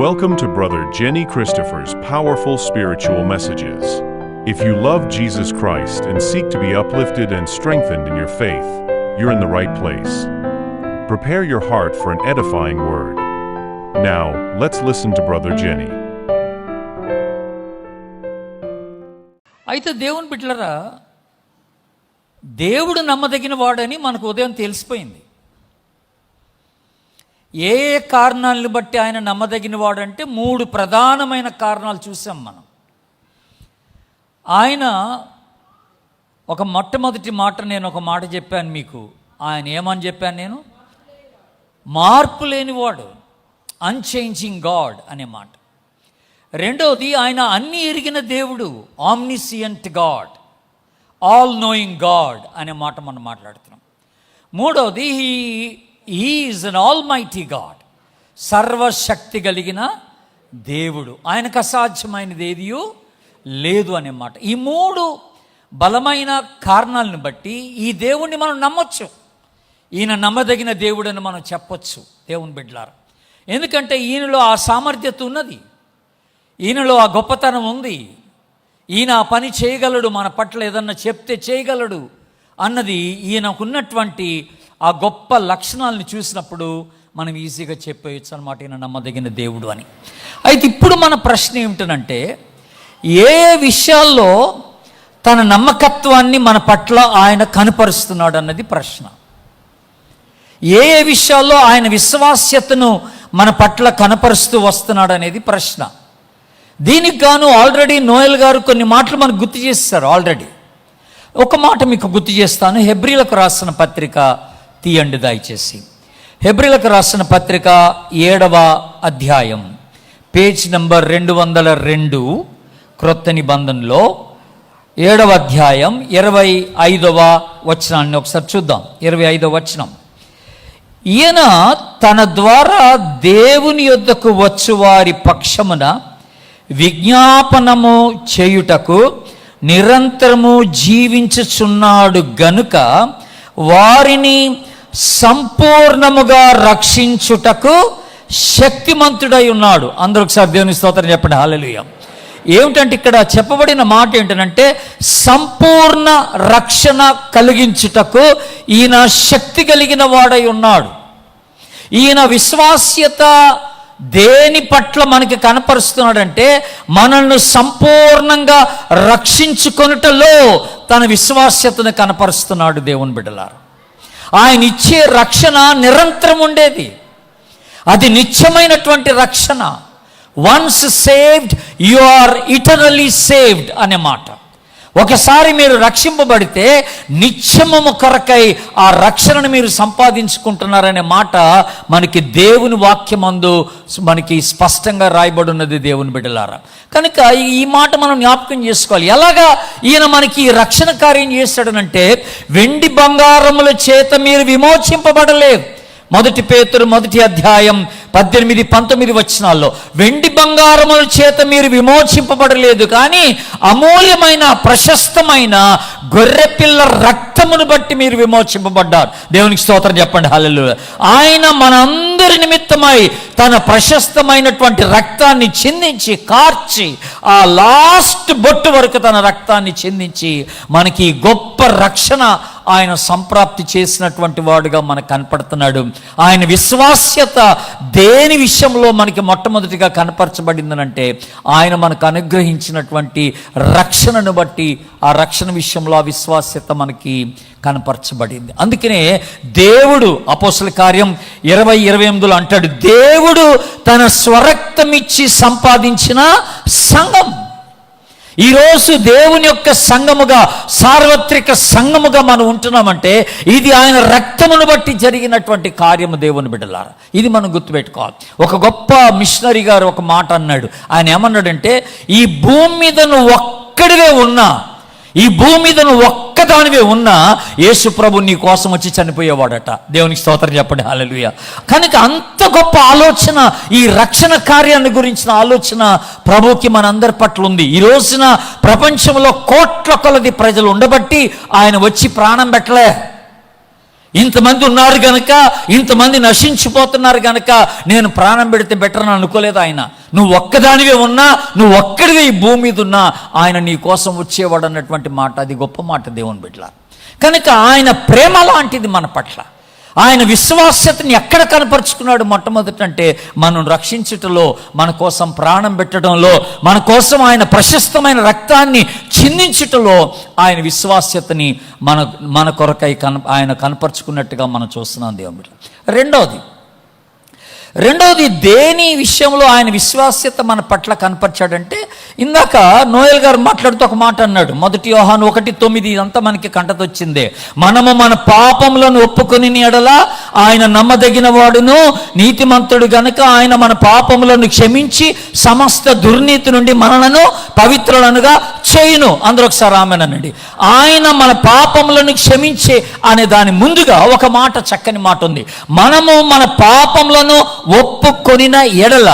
Welcome to Brother Jenny Christopher's powerful spiritual messages. If you love Jesus Christ and seek to be uplifted and strengthened in your faith, you're in the right place. Prepare your heart for an edifying word. Now, let's listen to Brother Jenny. అయితే దేవుని బిడ్డలారా, దేవుడు నమ్మదగిన వాడని మనకు ఉదయం తెలిసిపోయింది. ఏ కారణాలను బట్టి ఆయన నమ్మదగిన వాడంటే 3 ప్రధానమైన కారణాలు చూసాం మనం. ఆయన మొట్టమొదటి మాట, నేను ఒక మాట చెప్పాను మీకు. ఆయన ఏమని చెప్పాను నేను? మార్పు లేనివాడు, అన్చేంజింగ్ గాడ్ అనే మాట. రెండవది, ఆయన అన్ని ఎరిగిన దేవుడు, ఆమ్నిసియంట్ గాడ్, ఆల్ నోయింగ్ గాడ్ అనే మాట మనం మాట్లాడుతున్నాం. మూడవది, he is an almighty God, సర్వశక్తి కలిగిన దేవుడు, ఆయనకు అసాధ్యమైనది ఏదియో లేదు అనే మాట. ఈ 3 బలమైన కారణాలను బట్టి ఈ దేవుణ్ణి మనం నమ్మొచ్చు. ఈయన నమ్మదగిన దేవుడు అని మనం చెప్పొచ్చు దేవుని బిడ్డలారా. ఎందుకంటే ఈయనలో ఆ సామర్థ్యత ఉన్నది, ఈయనలో ఆ గొప్పతనం ఉంది. ఈయన ఆ పని చేయగలడు, మన పట్ల ఏదన్నా చెప్తే చేయగలడు అన్నది ఈయనకున్నటువంటి ఆ గొప్ప లక్షణాలను చూసినప్పుడు మనం ఈజీగా చెప్పేయచ్చు అనమాట, ఈయన నమ్మదగిన దేవుడు అని. అయితే ఇప్పుడు మన ప్రశ్న ఏమిటనంటే, ఏ విషయాల్లో తన నమ్మకత్వాన్ని మన పట్ల ఆయన కనపరుస్తున్నాడు అన్నది ప్రశ్న. ఏ విషయాల్లో ఆయన విశ్వాస్యతను మన పట్ల కనపరుస్తూ వస్తున్నాడు అనేది ప్రశ్న. దీనికి గాను ఆల్రెడీ నోయల్ గారు కొన్ని మాటలు మనకు గుర్తు చేస్తారు. ఆల్రెడీ ఒక మాట మీకు గుర్తు చేస్తాను. హెబ్రీలకు రాసిన పత్రిక తీయండి దయచేసి. హెబ్రీలకు రాసిన పత్రిక 7వ అధ్యాయం, పేజ్ నంబర్ 202, క్రొత్త నిబంధనలో 7వ అధ్యాయం 25వ వచనాన్ని ఒకసారి చూద్దాం. 25వ వచనం, ఈయన తన ద్వారా దేవుని యొద్దకు వచ్చు వారి పక్షమున విజ్ఞాపనము చేయుటకు నిరంతరము జీవించుచున్నాడు గనుక వారిని సంపూర్ణముగా రక్షించుటకు శక్తిమంతుడై ఉన్నాడు. అందరూ ఒకసారి దేవుని స్తోత్రం చెప్పండి, హల్లెలూయా. ఏమిటంటే ఇక్కడ చెప్పబడిన మాట ఏంటంటే, సంపూర్ణ రక్షణ కలిగించుటకు ఈయన శక్తి కలిగిన వాడై ఉన్నాడు. ఈయన విశ్వాస్యత దేని పట్ల మనకి కనపరుస్తున్నాడంటే, మనల్ని సంపూర్ణంగా రక్షించుకొనుటలో తన విశ్వాస్యతను కనపరుస్తున్నాడు. దేవుని బిడ్డలారా, ఆయన ఇచ్చే రక్షణ నిరంతరం ఉండేది, అది నిత్యమైనటువంటి రక్షణ. Once saved you are eternally saved అనే మాట. ఒకసారి మీరు రక్షింపబడితే నిత్యము కొరకై ఆ రక్షణను మీరు సంపాదించుకుంటున్నారనే మాట మనకి దేవుని వాక్యమందు మనకి స్పష్టంగా రాయబడి ఉన్నది దేవుని బిడ్డలారా. కనుక ఈ మాట మనం జ్ఞాపకం చేసుకోవాలి. ఎలాగా ఈయన మనకి ఈ రక్షణ కార్యం చేస్తాడనంటే, వెండి బంగారముల చేత మీరు విమోచింపబడలేదు. 1 పేతురు 1వ అధ్యాయం 18-19 వచనాల్లో, వెండి బంగారముల చేత మీరు విమోచింపబడలేదు, కానీ అమూల్యమైన ప్రశస్తమైన గొర్రెపిల్ల రక్తమును బట్టి మీరు విమోచింపబడ్డారు. దేవునికి స్తోత్రం చెప్పండి, హల్లెలూయా. ఆయన మనందరి నిమిత్తమై తన ప్రశస్తమైనటువంటి రక్తాన్ని చిందించి కార్చి, ఆ లాస్ట్ బొట్టు వరకు తన రక్తాన్ని చిందించి మనకి గొప్ప రక్షణ ఆయన సంప్రాప్తి చేసినటువంటి వాడుగా మనకు కనపడుతున్నాడు. ఆయన విశ్వాస్యత దేని విషయంలో మనకి మొట్టమొదటిగా కనపరచబడిందనంటే, ఆయన మనకు అనుగ్రహించినటువంటి రక్షణను బట్టి ఆ రక్షణ విషయంలో ఆ విశ్వాస్యత మనకి కనపరచబడింది. అందుకనే దేవుడు అపోస్తల కార్యం 20:28 అంటాడు, దేవుడు తన స్వరక్తమిచ్చి సంపాదించిన సంఘం. ఈరోజు దేవుని యొక్క సంఘముగా, సార్వత్రిక సంఘముగా మనం ఉంటున్నామంటే ఇది ఆయన రక్తమును బట్టి జరిగినటువంటి కార్యము. దేవుని బిడ్డలారా, ఇది మనం గుర్తుపెట్టుకోవాలి. ఒక గొప్ప మిషనరీ గారు ఒక మాట అన్నాడు. ఆయన ఏమన్నాడంటే, ఈ భూమి మీద నువ్వు ఒక్కడివే ఉన్నా, ఈ భూమి మీద నువ్వు ఒక్కదానివే ఉన్నా యేసు ప్రభు నీ కోసం వచ్చి చనిపోయేవాడట. దేవునికి స్తోత్రం చెప్పండి, హల్లెలూయా. కనుక అంత గొప్ప ఆలోచన, ఈ రక్షణ కార్యాన్ని గురించిన ఆలోచన ప్రభుకి మనందరి పట్ల ఉంది. ఈ రోజున ప్రపంచంలో కోట్ల కొలది ప్రజలు ఉండబట్టి ఆయన వచ్చి ప్రాణం పెట్టలే. ఇంతమంది ఉన్నారు గనక, ఇంతమంది నశించిపోతున్నారు గనక నేను ప్రాణం పెడితే బెటర్ అని అనుకోలేదు ఆయన. నువ్వు ఒక్కదానివే ఉన్నా, నువ్వు ఒక్కడివే ఈ భూమి మీద ఉన్నా ఆయన నీ కోసం వచ్చేవాడు అన్నటువంటి మాట, అది గొప్ప మాట దేవుని బిడ్డల. కనుక ఆయన ప్రేమ లాంటిది మన పట్ల. ఆయన విశ్వాస్యతని ఎక్కడ కనపరుచుకున్నాడు మొట్టమొదటంటే మనం రక్షించుటలో, మన కోసం ప్రాణం పెట్టడంలో, మన కోసం ఆయన ప్రశస్తమైన రక్తాన్ని చిందించుటలో ఆయన విశ్వాస్యతని మన కొరకై ఆయన కనపరుచుకున్నట్టుగా మనం చూస్తున్నాం దేవుని బిడ్డ. రెండవది దేని విషయంలో ఆయన విశ్వాస్యత మన పట్ల కనపరిచాడంటే, ఇందాక నోయల్ గారు మాట్లాడుతూ ఒక మాట అన్నాడు, 1 యోహాను 1:9, ఇదంతా మనకి కంటతొచ్చిందే. మనము మన పాపములను ఒప్పుకొని ఎడల ఆయన నమ్మదగిన వాడును నీతిమంతుడు గనుక ఆయన మన పాపములను క్షమించి సమస్త దుర్నీతి నుండి మనలను పవిత్రులనుగా చేయును. అందరూ ఒకసారి ఆమేనండి. ఆయన మన పాపములను క్షమించే అనే దాని ముందుగా ఒక మాట, చక్కని మాట ఉంది. మనము మన పాపములను ఒప్పుకొనిన ఎడల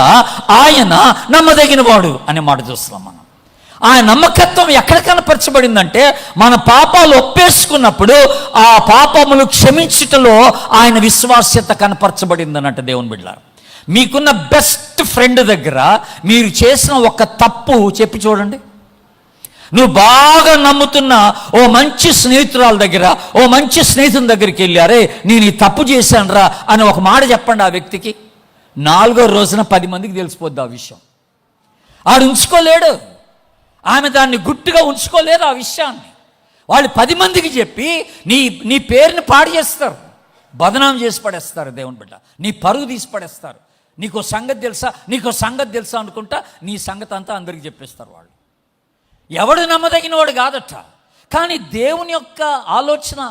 ఆయన నమ్మదగిన వాడు అనే మాట చూస్తున్నాం మనం. ఆయన నమ్మకత్వం ఎక్కడ కనపరచబడిందంటే, మన పాపాలు ఒప్పేసుకున్నప్పుడు ఆ పాపములు క్షమించుటలో ఆయన విశ్వాస్యత కనపరచబడింది అన్నట్టు దేవుని బిడ్డలారా. మీకున్న బెస్ట్ ఫ్రెండ్ దగ్గర మీరు చేసిన ఒక తప్పు చెప్పి చూడండి. నువ్వు బాగా నమ్ముతున్న ఓ మంచి స్నేహితురాల దగ్గర, ఓ మంచి స్నేహితుని దగ్గరికి వెళ్ళారే, నేను ఈ తప్పు చేశాను రా అని ఒక మాట చెప్పండి. ఆ వ్యక్తికి 4వ రోజున 10 మందికి తెలిసిపోద్ది ఆ విషయం. ఆడు ఉంచుకోలేడు, ఆమె దాన్ని గుట్టుగా ఉంచుకోలేదు ఆ విషయాన్ని. వాళ్ళు 10 మందికి చెప్పి నీ పేరుని పాడు చేస్తారు, బదనాం చేసి పడేస్తారు దేవుని బిడ్డ. నీ పరుగు తీసి పడేస్తారు. నీకో సంగతి తెలుసా అనుకుంటా నీ సంగతి అంతా అందరికీ చెప్పేస్తారు వాళ్ళు. ఎవడు నమ్మదగిన వాడు కాదట. కానీ దేవుని యొక్క ఆలోచన,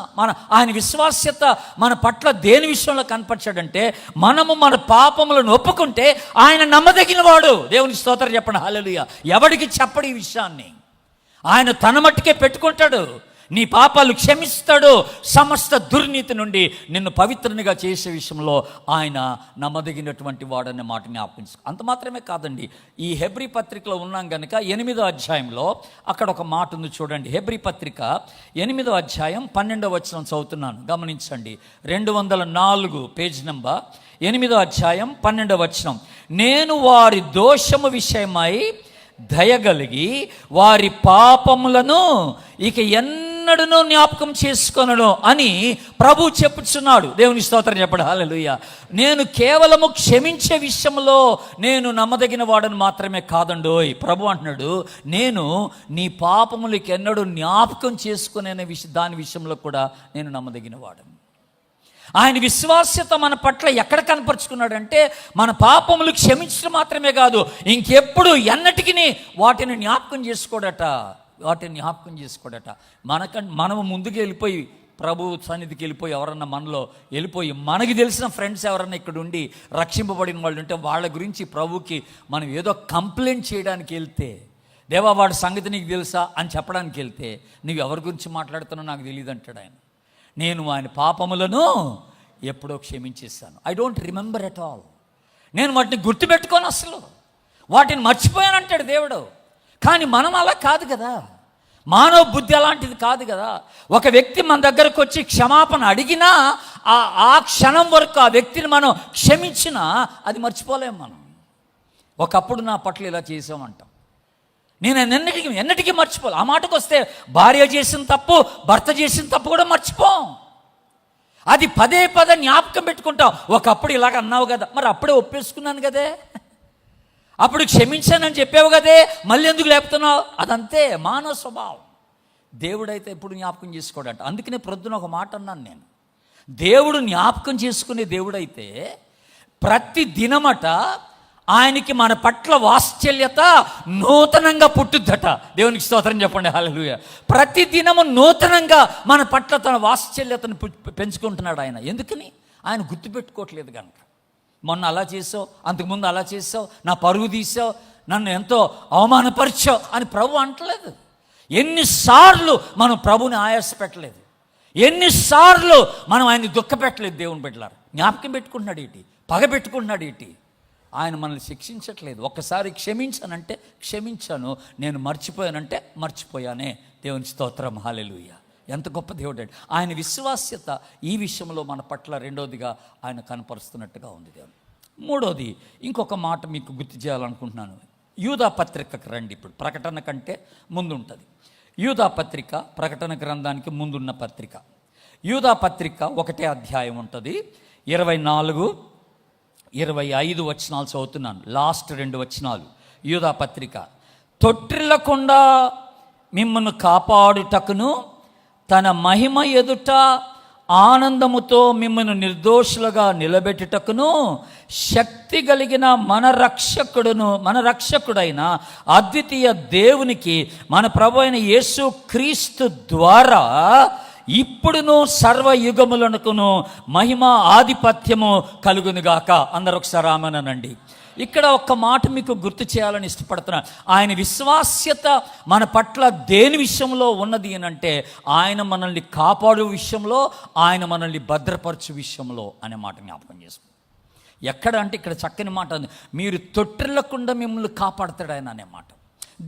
ఆయన విశ్వాస్యత మన పట్ల దేని విషయంలో కనపరిచాడంటే, మనము మన పాపములను ఒప్పుకుంటే ఆయన నమ్మదగిన వాడు. దేవునికి స్తోత్రం చెప్పండి, హల్లెలూయా. ఎవడికి చెప్పడు ఈ విషయాన్ని, ఆయన తన మట్టుకే పెట్టుకుంటాడు. నీ పాపాలు క్షమిస్తాడు, సమస్త దుర్నీతి నుండి నిన్ను పవిత్రునిగా చేసే విషయంలో ఆయన నమ్మదగినటువంటి వాడనే మాట జ్ఞాపకం. అంత మాత్రమే కాదండి, ఈ హెబ్రీ పత్రికలో ఉన్నాం కనుక 8వ అధ్యాయంలో అక్కడ ఒక మాట ఉంది చూడండి. హెబ్రీ పత్రిక 8వ అధ్యాయం 12వ వచనం చదువుతున్నాను, గమనించండి. 204 పేజ్ నెంబర్, 8వ అధ్యాయం 12వ వచనం. నేను వారి దోషము విషయమై దయగలిగి వారి పాపములను ఇక ఎన్నడూ జ్ఞాపకం చేసుకొనను అని ప్రభు చెప్పుచున్నాడు. దేవుని స్తోత్రం చెప్పండి, హల్లెలూయా. నేను కేవలము క్షమించే విషయంలో నేను నమ్మదగిన వాడని మాత్రమే కాదండోయ్, ప్రభు అంటున్నాడు, నేను నీ పాపములకి ఎన్నడూ జ్ఞాపకం చేసుకునే దాని విషయంలో కూడా నేను నమ్మదగిన వాడను. ఆయన విశ్వాస్యత మన పట్ల ఎక్కడ కనపరుచుకున్నాడంటే, మన పాపములు క్షమించడం మాత్రమే కాదు, ఇంకెప్పుడు ఎన్నటికి వాటిని జ్ఞాపకం చేసుకోడట. మనము ముందుకు వెళ్ళిపోయి ప్రభు సన్నిధికి వెళ్ళిపోయి ఎవరన్నా మనలో వెళ్ళిపోయి మనకి తెలిసిన ఫ్రెండ్స్ ఎవరన్నా ఇక్కడ ఉండి రక్షింపబడిన వాళ్ళు ఉంటే వాళ్ళ గురించి ప్రభుకి మనం ఏదో కంప్లైంట్ చేయడానికి వెళ్తే, దేవా వాడి సంగతి నీకు తెలుసా అని చెప్పడానికి వెళ్తే, నువ్వు ఎవరి గురించి మాట్లాడుతున్నావు నాకు తెలియదు అంటాడు ఆయన. నేను ఆయన పాపములను ఎప్పుడో క్షమించేస్తాను. I don't remember at all. నేను వాటిని గుర్తుపెట్టుకోను, అసలు వాటిని మర్చిపోయానంటాడు దేవుడు. కానీ మనం అలా కాదు కదా, మానవ బుద్ధి అలాంటిది కాదు కదా. ఒక వ్యక్తి మన దగ్గరకు వచ్చి క్షమాపణ అడిగినా ఆ క్షణం వరకు ఆ వ్యక్తిని మనం క్షమించినా అది మర్చిపోలేము మనం. ఒకప్పుడు నా పట్ల ఇలా చేసామంటాం, నేను ఎన్నటికీ మర్చిపోలే. ఆ మాటకు వస్తే భార్య చేసిన తప్పు, భర్త చేసిన తప్పు కూడా మర్చిపోం. అది పదే జ్ఞాపకం పెట్టుకుంటాం. ఒకప్పుడు ఇలాగ అన్నావు కదా, మరి అప్పుడే ఒప్పేసుకున్నాను కదే, అప్పుడు క్షమించానని చెప్పావు కదే, మళ్ళీ ఎందుకు లేపుతున్నావు? అదంతే మానవ స్వభావం. దేవుడైతే ఎప్పుడు జ్ఞాపకం చేసుకోడట. అందుకనే ప్రొద్దున ఒక మాట అన్నాను నేను, దేవుడు జ్ఞాపకం చేసుకునే దేవుడైతే ప్రతి దినమట ఆయనకి మన పట్ల వాత్సల్యత నూతనంగా పుట్టుద్దట. దేవునికి స్తోత్రం చెప్పండి, హల్లెలూయా. ప్రతి దినము నూతనంగా మన పట్ల తన వాత్సల్యతను పెంచుకుంటున్నాడు ఆయన. ఎందుకని? ఆయన గుర్తుపెట్టుకోవట్లేదు కనుక. మొన్న అలా చేసావు, అంతకుముందు అలా చేసావు, నా పరుగు తీసావు, నన్ను ఎంతో అవమానపరిచావు అని ప్రభు అంటలేదు. ఎన్నిసార్లు మనం ప్రభుని ఆయాసపెట్టలేదు, ఎన్నిసార్లు మనం ఆయన్ని దుఃఖపెట్టలేదు. దేవుని బిడ్డలారా, జ్ఞాపకం పెట్టుకుంటున్నాడు ఏంటి, పగ పెట్టుకుంటున్నాడు ఏంటి? ఆయన మనల్ని శిక్షించట్లేదు. ఒక్కసారి క్షమించానంటే క్షమించాను, నేను మర్చిపోయానంటే మర్చిపోయానే. దేవుని స్తోత్రం, హల్లెలూయా. ఎంత గొప్ప దేవుడు అండి. ఆయన విశ్వాస్యత ఈ విషయంలో మన పట్ల రెండోదిగా ఆయన కనపరుస్తున్నట్టుగా ఉంది దేవుడు. మూడోది ఇంకొక మాట మీకు గుర్తు చేయాలనుకుంటున్నాను. యూదా పత్రికకు రండి. ఇప్పుడు ప్రకటన కంటే ముందు ఉంటుంది. యూదా పత్రిక ప్రకటన గ్రంథానికి ముందున్న పత్రిక. యూదా పత్రిక 1వ అధ్యాయం ఉంటుంది. 24, 25 వచనాలు చదువుతున్నాను. లాస్ట్ 2 వచనాలు. యూదా పత్రిక. తొట్టిల్లకుండా మిమ్మల్ని కాపాడుటకును తన మహిమ ఎదుట ఆనందముతో మిమ్మల్ని నిర్దోషులుగా నిలబెట్టుటకును శక్తి కలిగిన మన రక్షకుడైన అద్వితీయ దేవునికి మన ప్రభు అయిన యేసు క్రీస్తు ద్వారా ఇప్పుడును సర్వయుగములనుకును మహిమ ఆధిపత్యము కలుగునుగాక. అందరూ ఒకసారి ఆమేనండి. ఇక్కడ ఒక్క మాట మీకు గుర్తు చేయాలని ఇష్టపడుతున్నాను. ఆయన విశ్వాస్యత మన పట్ల దేని విషయంలో ఉన్నది అంటే ఆయన మనల్ని కాపాడు విషయంలో, ఆయన మనల్ని భద్రపరచు విషయంలో అనే మాట జ్ఞాపకం చేసుకోండి. ఎక్కడ అంటే ఇక్కడ చక్కని మాట ఉంది, మీరు తొట్టిల్లకుండా మిమ్మల్ని కాపాడుతాడు ఆయన అనే మాట.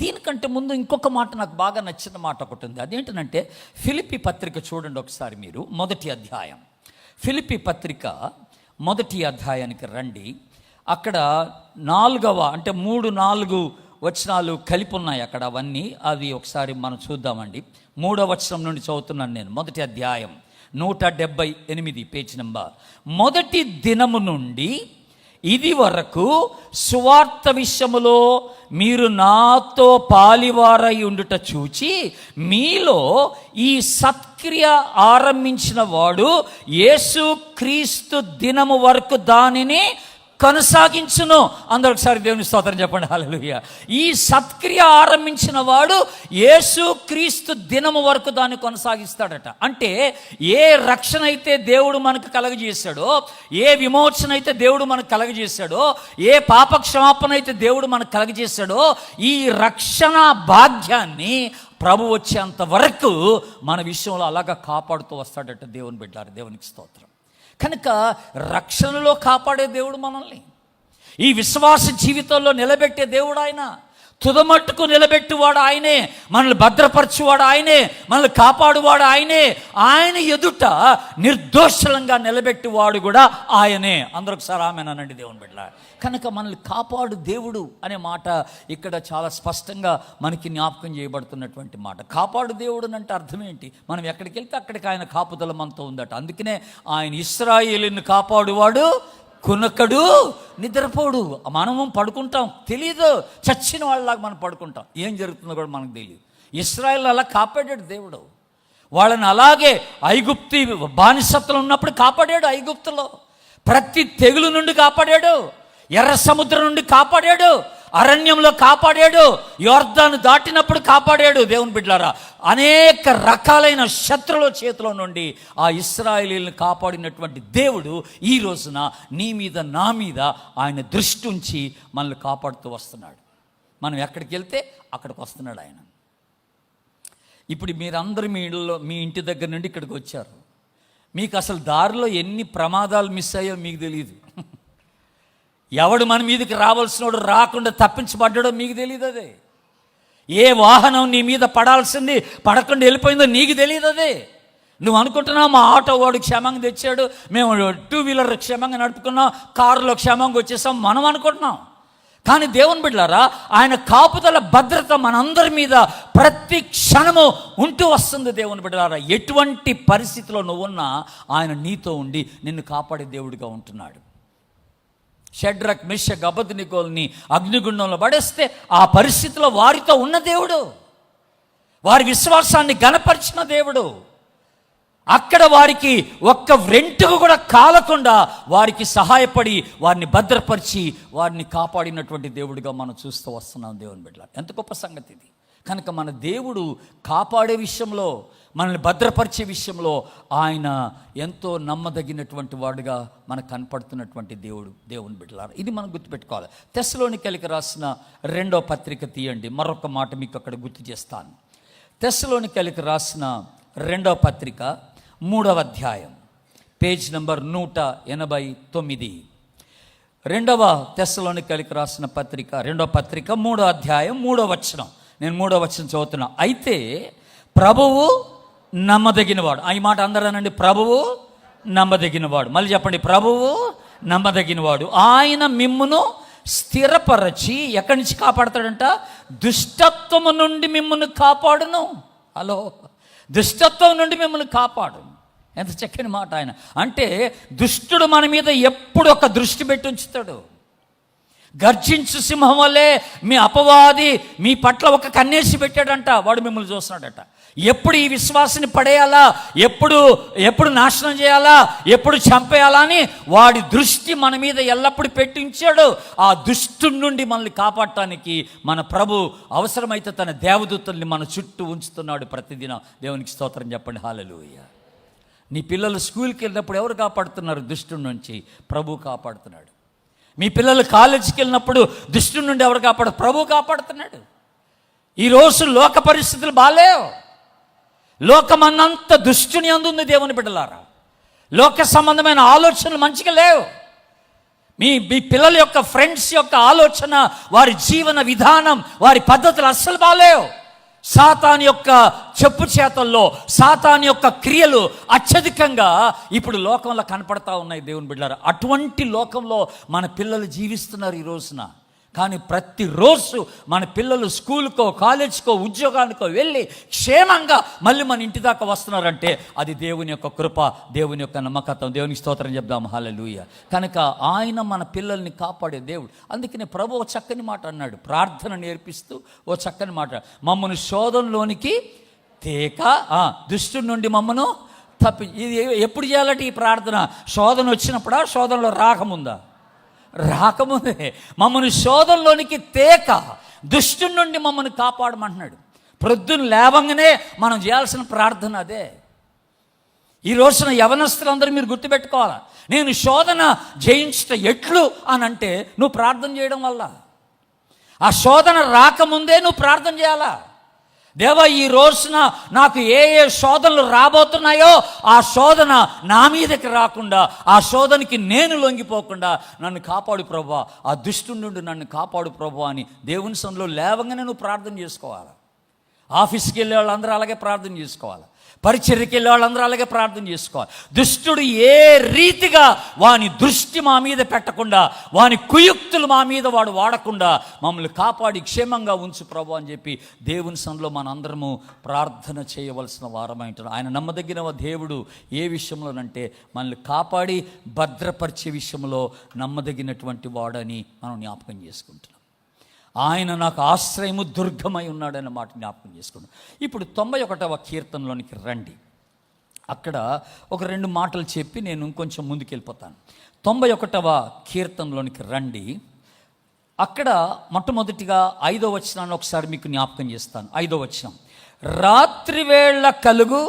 దీనికంటే ముందు ఇంకొక మాట నాకు బాగా నచ్చిన మాట ఒకటి ఉంది. అదేంటంటే ఫిలిప్పీ పత్రిక చూడండి ఒకసారి మీరు. 1వ అధ్యాయం ఫిలిప్పీ పత్రిక 1వ అధ్యాయానికి రండి. అక్కడ 4వ అంటే 3, 4 వచనాలు కలిపి ఉన్నాయి అక్కడ. అవన్నీ అది ఒకసారి మనం చూద్దామండి. 3వ వచనం నుండి చదువుతున్నాను నేను. 1వ అధ్యాయం 178 పేజ్ నెంబర్. మొదటి దినము నుండి ఇది వరకు సువార్త విషయములో మీరు నాతో పాలివారై ఉండుట చూచి మీలో ఈ సత్క్రియ ఆరంభించిన వాడు యేసు క్రీస్తు దినము వరకు దానిని కొనసాగించును. అందరూ ఒకసారి దేవుని స్తోత్రం చెప్పండి. హల్లెలూయా. ఈ సత్క్రియ ఆరంభించిన వాడు యేసు క్రీస్తు దినము వరకు దాన్ని కొనసాగిస్తాడట. అంటే ఏ రక్షణ అయితే దేవుడు మనకు కలగజేశాడో, ఏ విమోచన అయితే దేవుడు మనకు కలగజేశాడో, ఏ పాప క్షమాపణ అయితే దేవుడు మనకు కలగజేశాడో, ఈ రక్షణ భాగ్యాన్ని ప్రభు వచ్చేంత వరకు మన విషయంలో అలాగా కాపాడుతూ వస్తాడట. దేవుని బిడ్డలారా, దేవునికి స్తోత్రం. కనుక రక్షణలో కాపాడే దేవుడు మనల్ని, ఈ విశ్వాస జీవితంలో నిలబెట్టే దేవుడు ఆయన, తుదమట్టుకు నిలబెట్టువాడు ఆయనే, మనల్ని భద్రపరచువాడు ఆయనే, మనల్ని కాపాడువాడు ఆయనే, ఆయన ఎదుట నిర్దోషలంగా నిలబెట్టువాడు కూడా ఆయనే. అందరూ ఒకసారి ఆమేనండి దేవుని బిడ్డలారా. కనుక మనల్ని కాపాడు దేవుడు అనే మాట ఇక్కడ చాలా స్పష్టంగా మనకి జ్ఞాపకం చేయబడుతున్నటువంటి మాట. కాపాడు దేవుడు అంటే అర్థం ఏంటి? మనం ఎక్కడికి వెళ్తే అక్కడికి ఆయన కాపుదల మనతో ఉందట. అందుకనే ఆయన ఇశ్రాయేలుని కాపాడువాడు, కునకడు, నిద్రపోడు. మనము పడుకుంటాం, తెలియదు, చచ్చిన వాళ్ళలాగా మనం పడుకుంటాం, ఏం జరుగుతుందో కూడా మనకు తెలియదు. ఇశ్రాయేలు అలా కాపాడాడు దేవుడు. వాళ్ళని అలాగే ఐగుప్తి బానిసత్వం ఉన్నప్పుడు కాపాడాడు. ఐగుప్తులో ప్రతి తెగులు నుండి కాపాడాడు, ఎర్ర సముద్రం నుండి కాపాడాడు, అరణ్యంలో కాపాడాడు, యోర్దాను దాటినప్పుడు కాపాడాడు. దేవుని బిడ్డలారా, అనేక రకాలైన శత్రువుల చేతిలో నుండి ఆ ఇశ్రాయేలీయులను కాపాడినటువంటి దేవుడు ఈ రోజున నీ మీద, నా మీద ఆయన దృష్టి ఉంచి మనల్ని కాపాడుతూ వస్తున్నాడు. మనం ఎక్కడికి వెళ్తే అక్కడికి వస్తున్నాడు ఆయన. ఇప్పుడు మీరందరూ మీ ఇంటి దగ్గర నుండి ఇక్కడికి వచ్చారు. మీకు అసలు దారిలో ఎన్ని ప్రమాదాలు మిస్ అయ్యో మీకు తెలియదు. ఎవడు మన మీదకి రావాల్సినోడు రాకుండా తప్పించబడ్డాడో మీకు తెలియదు. అదే ఏ వాహనం నీ మీద పడాల్సింది పడకుండా వెళ్ళిపోయిందో నీకు తెలియదు. అదే నువ్వు అనుకుంటున్నావు మా ఆటో వాడు క్షేమంగా తెచ్చాడు, మేము 2 వీలర్ క్షేమంగా నడుపుకున్నాం, కారులో క్షేమంగా వచ్చేసాం మనం అనుకుంటున్నాం. కానీ దేవుని బిడ్డలారా, ఆయన కాపుదల భద్రత మనందరి మీద ప్రతి క్షణము ఉంటూ వస్తుంది. దేవుని బిడ్డలారా, ఎటువంటి పరిస్థితిలో నువ్వున్నా ఆయన నీతో ఉండి నిన్ను కాపాడే దేవుడిగా ఉంటున్నాడు. షడ్రక్, మెషక్, అబేద్నెగోల్ని అగ్నిగుండంలో పడేస్తే ఆ పరిస్థితిలో వారితో ఉన్న దేవుడు, వారి విశ్వాసాన్ని గణపరిచిన దేవుడు, అక్కడ వారికి ఒక్క వెంట్రుక కూడా కాలకుండా వారికి సహాయపడి వారిని భద్రపరిచి వారిని కాపాడినటువంటి దేవుడిగా మనం చూస్తూ వస్తున్నాం. దేవుని బిడ్డలారా, ఎంత గొప్ప సంగతి ఇది. కనుక మన దేవుడు కాపాడే విషయంలో, మనల్ని భద్రపరిచే విషయంలో ఆయన ఎంతో నమ్మదగినటువంటి వాడుగా మనకు కనపడుతున్నటువంటి దేవుడు. దేవుని బిడ్డలారా, ఇది మనం గుర్తుపెట్టుకోవాలి. తెస్సలోనికైలకు రాసిన 2వ పత్రిక తీయండి. మరొక మాట మీకు అక్కడ గుర్తు చేస్తాను. తెస్సలోనికైలకు రాసిన 2వ పత్రిక 3వ అధ్యాయం పేజ్ నెంబర్ 189. 2వ తెస్సలోనికైలకు రాసిన పత్రిక 2వ పత్రిక 3వ అధ్యాయం 3వ వచనం. నేను 3వ వచనం చదువుతున్నా. అయితే ప్రభువు నమ్మదగినవాడు. ఈ మాట అందరూ అనండి, ప్రభువు నమ్మదగినవాడు. మళ్ళీ చెప్పండి, ప్రభువు నమ్మదగినవాడు. ఆయన మిమ్మును స్థిరపరచి ఎక్కడి నుంచి కాపాడతాడంట? దుష్టత్వము నుండి మిమ్మల్ని కాపాడును. హలో, దుష్టత్వం నుండి మిమ్మల్ని కాపాడు. ఎంత చక్కని మాట ఆయన. అంటే దుష్టుడు మన మీద ఎప్పుడు ఒక దృష్టి పెట్టి ఉంచుతాడు. గర్జించు సింహం వల్లే మీ అపవాది మీ పట్ల ఒక కన్నేసి పెట్టాడంట. వాడు మిమ్మల్ని చూస్తున్నాడట. ఎప్పుడు ఈ విశ్వాసాన్ని పడేయాలా, ఎప్పుడు నాశనం చేయాలా, ఎప్పుడు చంపేయాలా అని వాడి దృష్టి మన మీద ఎల్లప్పుడూ పెట్టించాడు. ఆ దుష్టుడి నుండి మనల్ని కాపాడటానికి మన ప్రభు అవసరమైతే తన దేవదూతల్ని మన చుట్టూ ఉంచుతున్నాడు ప్రతిదినం. దేవునికి స్తోత్రం చెప్పండి, హల్లెలూయా. నీ పిల్లలు స్కూల్కి వెళ్ళినప్పుడు ఎవరు కాపాడుతున్నారు? దుష్టుడి నుంచి ప్రభు కాపాడుతున్నాడు. మీ పిల్లలు కాలేజీకి వెళ్ళినప్పుడు దుష్టుడి నుండి ఎవరు కాపాడు? ప్రభు కాపాడుతున్నాడు. ఈరోజు లోక పరిస్థితులు బాలేవు. లోకమన్నంత దుష్టుని అందుంది దేవుని బిడ్డలారా. లోక సంబంధమైన ఆలోచనలు మంచిగా లేవు. మీ పిల్లల యొక్క ఫ్రెండ్స్ యొక్క ఆలోచన, వారి జీవన విధానం, వారి పద్ధతులు అస్సలు బాలేవు. సాతాను యొక్క చెప్పు చేతల్లో సాతాను యొక్క క్రియలు అత్యధికంగా ఇప్పుడు లోకంలో కనపడతా ఉన్నాయి దేవుని బిడ్డలారా. అటువంటి లోకంలో మన పిల్లలు జీవిస్తున్నారు ఈ రోజున. కానీ ప్రతిరోజు మన పిల్లలు స్కూల్కో కాలేజ్కో ఉద్యోగానికో వెళ్ళి క్షేమంగా మళ్ళీ మన ఇంటి దాకా వస్తున్నారంటే అది దేవుని యొక్క కృప, దేవుని యొక్క నమ్మకత్వం. దేవునికి స్తోత్రం చెప్దాం, హల్లెలూయా. కనుక ఆయన మన పిల్లల్ని కాపాడే దేవుడు. అందుకనే ప్రభు ఓ చక్కని మాట అన్నాడు, ప్రార్థన నేర్పిస్తూ ఓ చక్కని మాట, మమ్మను శోధనలోనికి తేక దుష్టుడి నుండి మమ్మను తప్పి. ఇది ఎప్పుడు చేయాలంటే ఈ ప్రార్థన శోధన వచ్చినప్పుడా, శోధనలో రాకముందా? రాకముందే. మమ్మల్ని శోధనలోనికి తేక దుష్టుడి నుండి మమ్మల్ని కాపాడమంటున్నాడు. ప్రొద్దున లేవంగానే మనం చేయాల్సిన ప్రార్థన అదే. ఈ రోజున యవనస్తులందరూ మీరు గుర్తుపెట్టుకోవాలా, నేను శోధన జయించట ఎట్లు అని అంటే నువ్వు ప్రార్థన చేయడం వల్ల. ఆ శోధన రాకముందే నువ్వు ప్రార్థన చేయాలా. దేవా, ఈ రోజున నాకు ఏ శోధనలు రాబోతున్నాయో ఆ శోధన నా మీదకి రాకుండా, ఆ శోధనకి నేను లొంగిపోకుండా నన్ను కాపాడు ప్రభువా, ఆ దుష్టుడి నుండి నన్ను కాపాడు ప్రభువా అని దేవుని సన్నిధిలో లేవగానే నువ్వు ప్రార్థన చేసుకోవాలి. ఆఫీస్కి వెళ్ళే వాళ్ళందరూ అలాగే ప్రార్థన చేసుకోవాలి. పరిచర్యకి వెళ్ళే వాళ్ళందరూ అలాగే ప్రార్థన చేసుకోవాలి. దుష్టుడు ఏ రీతిగా వాని దృష్టి మా మీద పెట్టకుండా, వాని కుయుక్తులు మా మీద వాడు వాడకుండా మమ్మల్ని కాపాడి క్షేమంగా ఉంచు ప్రభు అని చెప్పి దేవుని సన్నిధిలో మనందరము ప్రార్థన చేయవలసిన వారమైంటారు. ఆయన నమ్మదగిన దేవుడు ఏ విషయంలోనంటే మనల్ని కాపాడి భద్రపరిచే విషయంలో నమ్మదగినటువంటి వాడని మనం జ్ఞాపకం చేసుకుంటున్నాం. ఆయన నాకు ఆశ్రయము దుర్గమై ఉన్నాడన్న మాట జ్ఞాపకం చేసుకున్నాం. ఇప్పుడు 91వ కీర్తనలోనికి రండి. అక్కడ ఒక 2 మాటలు చెప్పి నేను ఇంకొంచెం ముందుకు వెళ్ళిపోతాను. 91వ కీర్తనలోనికి రండి. అక్కడ మొట్టమొదటిగా 5వ వచనాన్ని ఒకసారి మీకు జ్ఞాపకం చేస్తాను. 5వ వచనం, రాత్రి వేళ కలుగు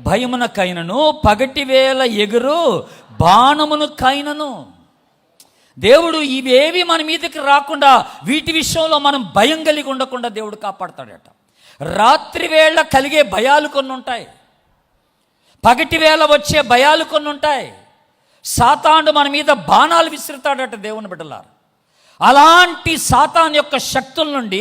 భయమునకైనను పగటి వేళ ఎగురు బాణమును కైనను. దేవుడు ఇవేవి మన మీదకి రాకుండా, వీటి విషయంలో మనం భయం కలిగి ఉండకుండా దేవుడు కాపాడతాడట. రాత్రి వేళ కలిగే భయాలు కొన్ని ఉంటాయి, పగటి వేళ వచ్చే భయాలు కొన్ని ఉంటాయి. సాతాను మన మీద బాణాలు విసురుతాడట దేవుని బిడ్డలారా. అలాంటి సాతాను యొక్క శక్తుల నుండి,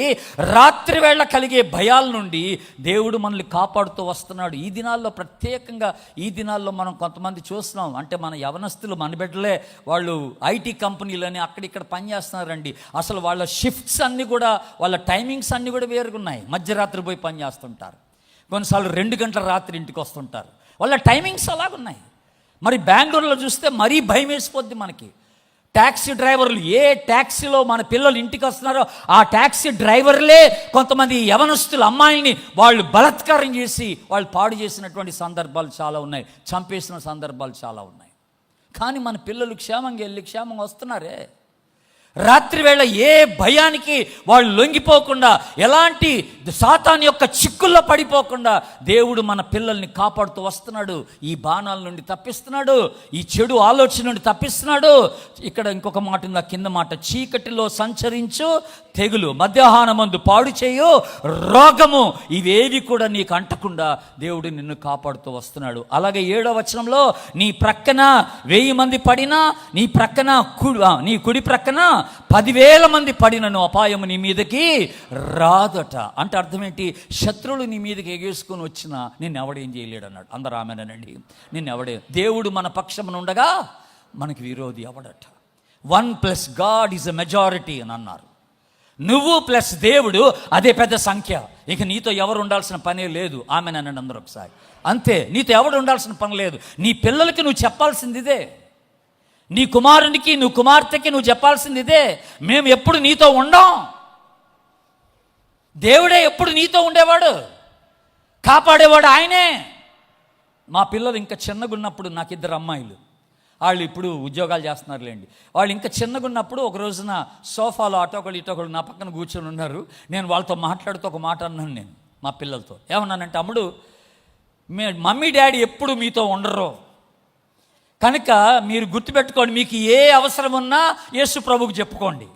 రాత్రి వేళ కలిగే భయాల నుండి దేవుడు మనల్ని కాపాడుతూ వస్తున్నాడు. ఈ దినాల్లో ప్రత్యేకంగా ఈ దినాల్లో మనం కొంతమంది చూస్తున్నాం. అంటే మన యవనస్తులు, మన బిడ్డలే, వాళ్ళు ఐటీ కంపెనీలని అక్కడిక్కడ పనిచేస్తున్నారండి. అసలు వాళ్ళ షిఫ్ట్స్ అన్నీ కూడా, వాళ్ళ టైమింగ్స్ అన్నీ కూడా వేరుగున్నాయి. మధ్యరాత్రి పోయి పనిచేస్తుంటారు, కొన్నిసార్లు 2 గంటల రాత్రి ఇంటికి వస్తుంటారు. వాళ్ళ టైమింగ్స్ అలాగున్నాయి. మరి బెంగళూరులో చూస్తే మరీ భయం వేసిపోద్ది మనకి. ట్యాక్సీ డ్రైవర్లు, ఏ ట్యాక్సీలో మన పిల్లలు ఇంటికి వస్తున్నారో ఆ ట్యాక్సీ డ్రైవర్లే కొంతమంది యవనస్తుల అమ్మాయిల్ని వాళ్ళు బలాత్కారం చేసి వాళ్ళు పాడు చేసినటువంటి సందర్భాలు చాలా ఉన్నాయి, చంపేసిన సందర్భాలు చాలా ఉన్నాయి. కానీ మన పిల్లలు క్షేమంగా వెళ్ళి క్షేమంగా వస్తున్నారే. రాత్రి వేళ ఏ భయానికి వాళ్ళు లొంగిపోకుండా, ఎలాంటి సాతాను యొక్క చిక్కుల్లో పడిపోకుండా దేవుడు మన పిల్లల్ని కాపాడుతూ వస్తున్నాడు. ఈ బాణాల నుండి తప్పిస్తున్నాడు, ఈ చెడు ఆలోచన నుండి తప్పిస్తున్నాడు. ఇక్కడ ఇంకొక మాట ఉంది, కింద మాట, చీకటిలో సంచరించు తెగులు, మధ్యాహ్నమందు పాడు చేయు రోగము, ఇవేవి కూడా నీకు అంటకుండా దేవుడు నిన్ను కాపాడుతూ వస్తున్నాడు. అలాగే 7వ వచనంలో నీ ప్రక్కన 1000 మంది పడినా, నీ ప్రక్కన నీ కుడి ప్రక్కన 10,000 మంది పడినను అపాయము నీ మీదకి రాదట. అంటే అర్థం ఏంటి? శత్రువులు నీ మీదకి ఎగేసుకొని వచ్చినా నిన్ను ఎవడేం చేయలేడు అన్నాడు. అందరూ ఆమెనండి. నిన్ను ఎవడే, దేవుడు మన పక్షమున ఉండగా మనకి విరోధి ఎవడట. 1 + God ఈజ్ ఎ మెజారిటీ అని అన్నారు. నువ్వు ప్లస్ దేవుడు అదే పెద్ద సంఖ్య. ఇక నీతో ఎవరు ఉండాల్సిన పనే లేదు. ఆమెనండి అందరూ ఒకసారి. అంతే, నీతో ఎవడు ఉండాల్సిన పని లేదు. నీ పిల్లలకి నువ్వు చెప్పాల్సింది ఇదే, నీ కుమారునికి నువ్వు కుమార్తెకి నువ్వు చెప్పాల్సింది ఇదే. మేము ఎప్పుడు నీతో ఉండం, దేవుడే ఎప్పుడు నీతో ఉండేవాడు, కాపాడేవాడు ఆయనే. మా పిల్లలు ఇంకా చిన్నగా ఉన్నప్పుడు, నాకు 2 అమ్మాయిలు, వాళ్ళు ఇప్పుడు ఉద్యోగాలు చేస్తున్నారులేండి. వాళ్ళు ఇంకా చిన్నగా ఉన్నప్పుడు ఒక రోజున సోఫాలో అటొకళ్ళు ఇటొకళ్ళు నా పక్కన కూర్చొని ఉన్నారు. నేను వాళ్ళతో మాట్లాడుతూ ఒక మాట అన్నాను. నేను మా పిల్లలతో ఏమన్నానంటే, అమ్ముడు, మమ్మీ డాడీ ఎప్పుడు మీతో ఉండరు కనుక మీరు గుర్తుపెట్టుకోండి, మీకు ఏ అవసరం ఉన్నా యేసు ప్రభువుకి చెప్పుకోండి,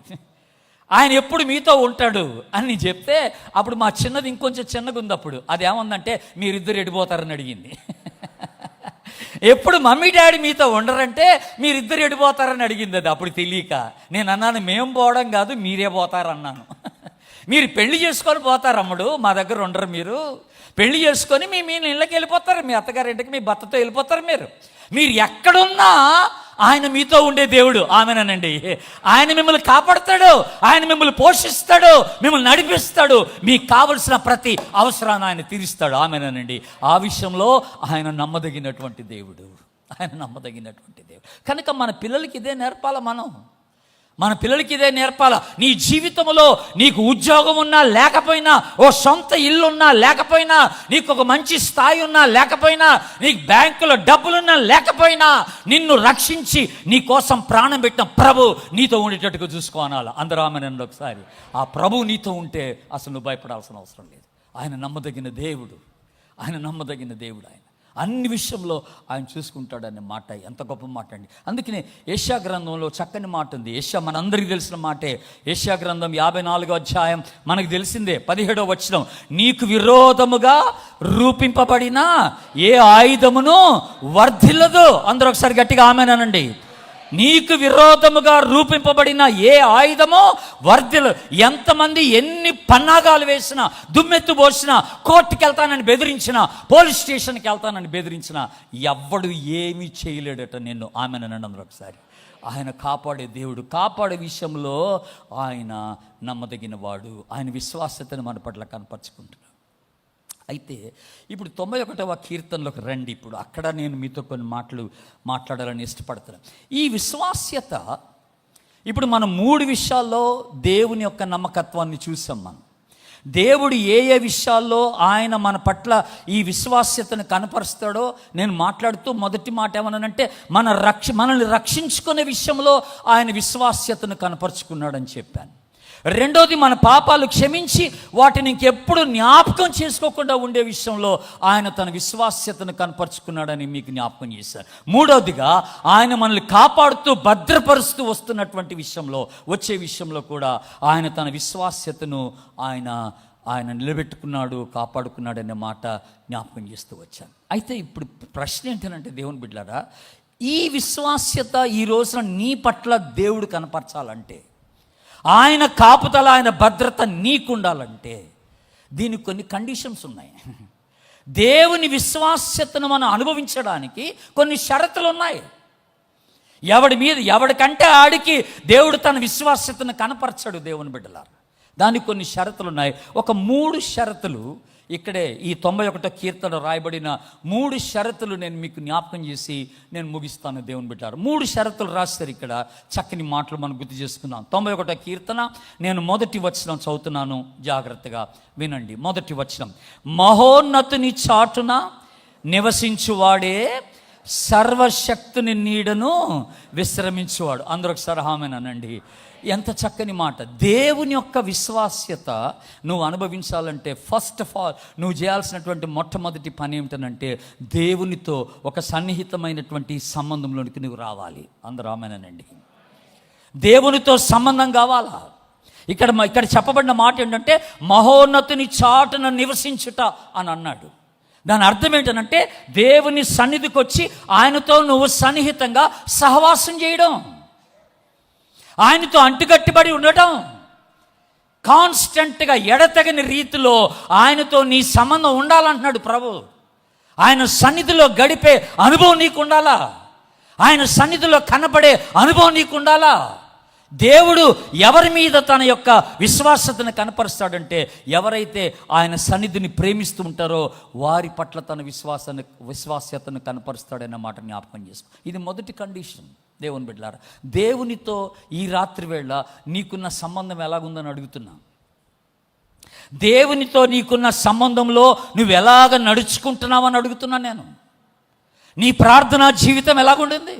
ఆయన ఎప్పుడు మీతో ఉంటాడు అని చెప్తే, అప్పుడు మా చిన్నది ఇంకొంచెం చిన్నగా ఉంది. అప్పుడు అది ఏముందంటే, మీరిద్దరు ఎడిపోతారని అడిగింది. ఎప్పుడు మమ్మీ డాడీ మీతో ఉండరంటే మీరిద్దరు ఎడిపోతారని అడిగింది. అది అప్పుడు తెలియక నేను అన్నాను, మేము పోవడం కాదు మీరే పోతారన్నాను. మీరు పెళ్లి చేసుకొని పోతారు అమ్ముడు, మా దగ్గర ఉండరు. మీరు పెళ్లి చేసుకొని మీ ఇళ్ళకి వెళ్ళిపోతారు, మీ అత్తగారింటికి మీ భర్తతో వెళ్ళిపోతారు. మీరు ఎక్కడున్నా ఆయన మీతో ఉండే దేవుడు. ఆమెనండి. ఆయన మిమ్మల్ని కాపాడుతాడు, ఆయన మిమ్మల్ని పోషిస్తాడు, మిమ్మల్ని నడిపిస్తాడు, మీకు కావలసిన ప్రతి అవసరాన్ని ఆయన తీరుస్తాడు. ఆమెనండి. ఆ విషయంలో ఆయన నమ్మదగినటువంటి దేవుడు, ఆయన నమ్మదగినటువంటి దేవుడు. కనుక మన పిల్లలకి ఇదే నేర్పాల. మన పిల్లలకి ఇదే నేర్పాల. నీ జీవితంలో నీకు ఉద్యోగం ఉన్నా లేకపోయినా, ఓ సొంత ఇల్లు ఉన్నా లేకపోయినా, నీకు ఒక మంచి స్థాయి ఉన్నా లేకపోయినా, నీకు బ్యాంకులో డబ్బులున్నా లేకపోయినా, నిన్ను రక్షించి నీ కోసం ప్రాణం పెట్టిన ప్రభు నీతో ఉండేటట్టుగా చూసుకోనాలి. అందరూ ఆమెనండి ఒకసారి. ఆ ప్రభు నీతో ఉంటే అసలు నువ్వు భయపడాల్సిన అవసరం లేదు. ఆయన నమ్మదగిన దేవుడు, ఆయన నమ్మదగిన దేవుడు. ఆయన అన్ని విషయంలో ఆయన చూసుకుంటాడనే మాట ఎంత గొప్ప మాట అండి. అందుకనే యెషయా గ్రంథంలో చక్కని మాట ఉంది. యెషయా మనందరికీ తెలిసిన మాటే. యెషయా గ్రంథం 54వ అధ్యాయం మనకు తెలిసిందే. 17వ వచనం, నీకు విరోధముగా రూపింపబడిన ఏ ఆయుధమును వర్ధిల్లదు. అందరూ ఒకసారి గట్టిగా ఆమేనండి. నీకు విరోధముగా రూపింపబడిన ఏ ఆయుధమో వర్ధిల్లు. ఎంతమంది ఎన్ని పన్నాగాలు వేసినా, దుమ్మెత్తు పోసినా, కోర్టుకి వెళ్తానని బెదిరించినా, పోలీస్ స్టేషన్కి వెళ్తానని బెదిరించినా, ఎవ్వడు ఏమీ చేయలేడట నిన్ను. ఆమెనండి అందరూ ఒకసారి. ఆయన కాపాడే దేవుడు, కాపాడే విషయంలో ఆయన నమ్మదగిన వాడు. ఆయన విశ్వాసతను మన పట్ల కనపరుచుకుంటున్నాడు. అయితే ఇప్పుడు 91వ కీర్తనలోకి రండి. ఇప్పుడు అక్కడ నేను మీతో కొన్ని మాటలు మాట్లాడాలని ఇష్టపడుతున్నాను. ఈ విశ్వాస్యత, ఇప్పుడు మనం 3 విషయాల్లో దేవుని యొక్క నమ్మకత్వాన్ని చూసాం. మనం దేవుడు ఏ విషయాల్లో ఆయన మన పట్ల ఈ విశ్వాస్యతను కనపరుస్తాడో నేను మాట్లాడుతూ మొదటి మాట ఏమన్నానంటే, మనల్ని రక్షించుకునే విషయంలో ఆయన విశ్వాస్యతను కనపరుచుకున్నాడని చెప్పాను. రెండోది, మన పాపాలు క్షమించి వాటిని ఇంకెప్పుడు జ్ఞాపకం చేసుకోకుండా ఉండే విషయంలో ఆయన తన విశ్వాస్యతను కనపరుచుకున్నాడని మీకు జ్ఞాపకం చేశారు. మూడవదిగా, ఆయన మనల్ని కాపాడుతూ భద్రపరుస్తూ వస్తున్నటువంటి విషయంలో, వచ్చే విషయంలో కూడా ఆయన తన విశ్వాస్యతను ఆయన నిలబెట్టుకున్నాడు, కాపాడుకున్నాడు అనే మాట జ్ఞాపకం చేస్తూ వచ్చాను. అయితే ఇప్పుడు ప్రశ్న ఏంటంటే, దేవుని బిడ్డలారా, ఈ విశ్వాస్యత ఈ రోజున నీ పట్ల దేవుడు కనపరచాలంటే, ఆయన కాపుదల, ఆయన భద్రత నీకుండాలంటే దీనికి కొన్ని కండిషన్స్ ఉన్నాయి. దేవుని విశ్వాస్యతను మనం అనుభవించడానికి కొన్ని షరతులు ఉన్నాయి. ఎవడికంటే ఆడికి దేవుడు తన విశ్వాస్యతను కనపరచడు. దేవుని బిడ్డలారా, దానికి కొన్ని షరతులు ఉన్నాయి. ఒక 3 షరతులు ఇక్కడే ఈ 91వ కీర్తన రాయబడిన 3 షరతులు నేను మీకు జ్ఞాపకం చేసి నేను ముగిస్తాను. దేవుని బిడ్డారు, 3 షరతులు రాస్తారు ఇక్కడ. చక్కని మాటలు మనం గుర్తు చేసుకుందాం. 91వ కీర్తన నేను మొదటి వచనం చదువుతున్నాను, జాగ్రత్తగా వినండి. మొదటి వచనం, మహోన్నతుని చాటున నివసించువాడే సర్వశక్తుని నీడను విశ్రమించువాడు. అందరూ ఒకసారి ఆమేనండి. ఎంత చక్కని మాట. దేవుని యొక్క విశ్వాస్యత నువ్వు అనుభవించాలంటే ఫస్ట్ ఆఫ్ ఆల్ నువ్వు చేయాల్సినటువంటి మొట్టమొదటి పని ఏమిటనంటే, దేవునితో ఒక సన్నిహితమైనటువంటి సంబంధంలోనికి నువ్వు రావాలి. అందరూ ఆమేనండి. దేవునితో సంబంధం కావాలా? ఇక్కడ చెప్పబడిన మాట ఏంటంటే మహోన్నతుని చాటున నివసించుట అని అన్నాడు. దాని అర్థం ఏంటంటే దేవుని సన్నిధికి వచ్చి ఆయనతో నువ్వు సన్నిహితంగా సహవాసం చేయడం, ఆయనతో అంటుకట్టుబడి ఉండటం, కాన్స్టెంట్గా ఎడతెగని రీతిలో ఆయనతో నీ సంబంధం ఉండాలంటున్నాడు ప్రభు. ఆయన సన్నిధిలో గడిపే అనుభవం నీకు ఉండాలా, ఆయన సన్నిధిలో కనపడే అనుభవం నీకు ఉండాలా. దేవుడు ఎవరి మీద తన యొక్క విశ్వాసతను కనపరుస్తాడంటే ఎవరైతే ఆయన సన్నిధిని ప్రేమిస్తూ ఉంటారో వారి పట్ల తన విశ్వాస్యతను కనపరుస్తాడన్న మాట జ్ఞాపకం చేసుకో. ఇది మొదటి కండిషన్. దేవుని బిడ్డలారా, దేవునితో ఈ రాత్రి వేళ నీకున్న సంబంధం ఎలాగుందని అడుగుతున్నా. దేవునితో నీకున్న సంబంధంలో నువ్వు ఎలాగ నడుచుకుంటున్నావని అడుగుతున్నా నేను. నీ ప్రార్థనా జీవితం ఎలాగుండింది?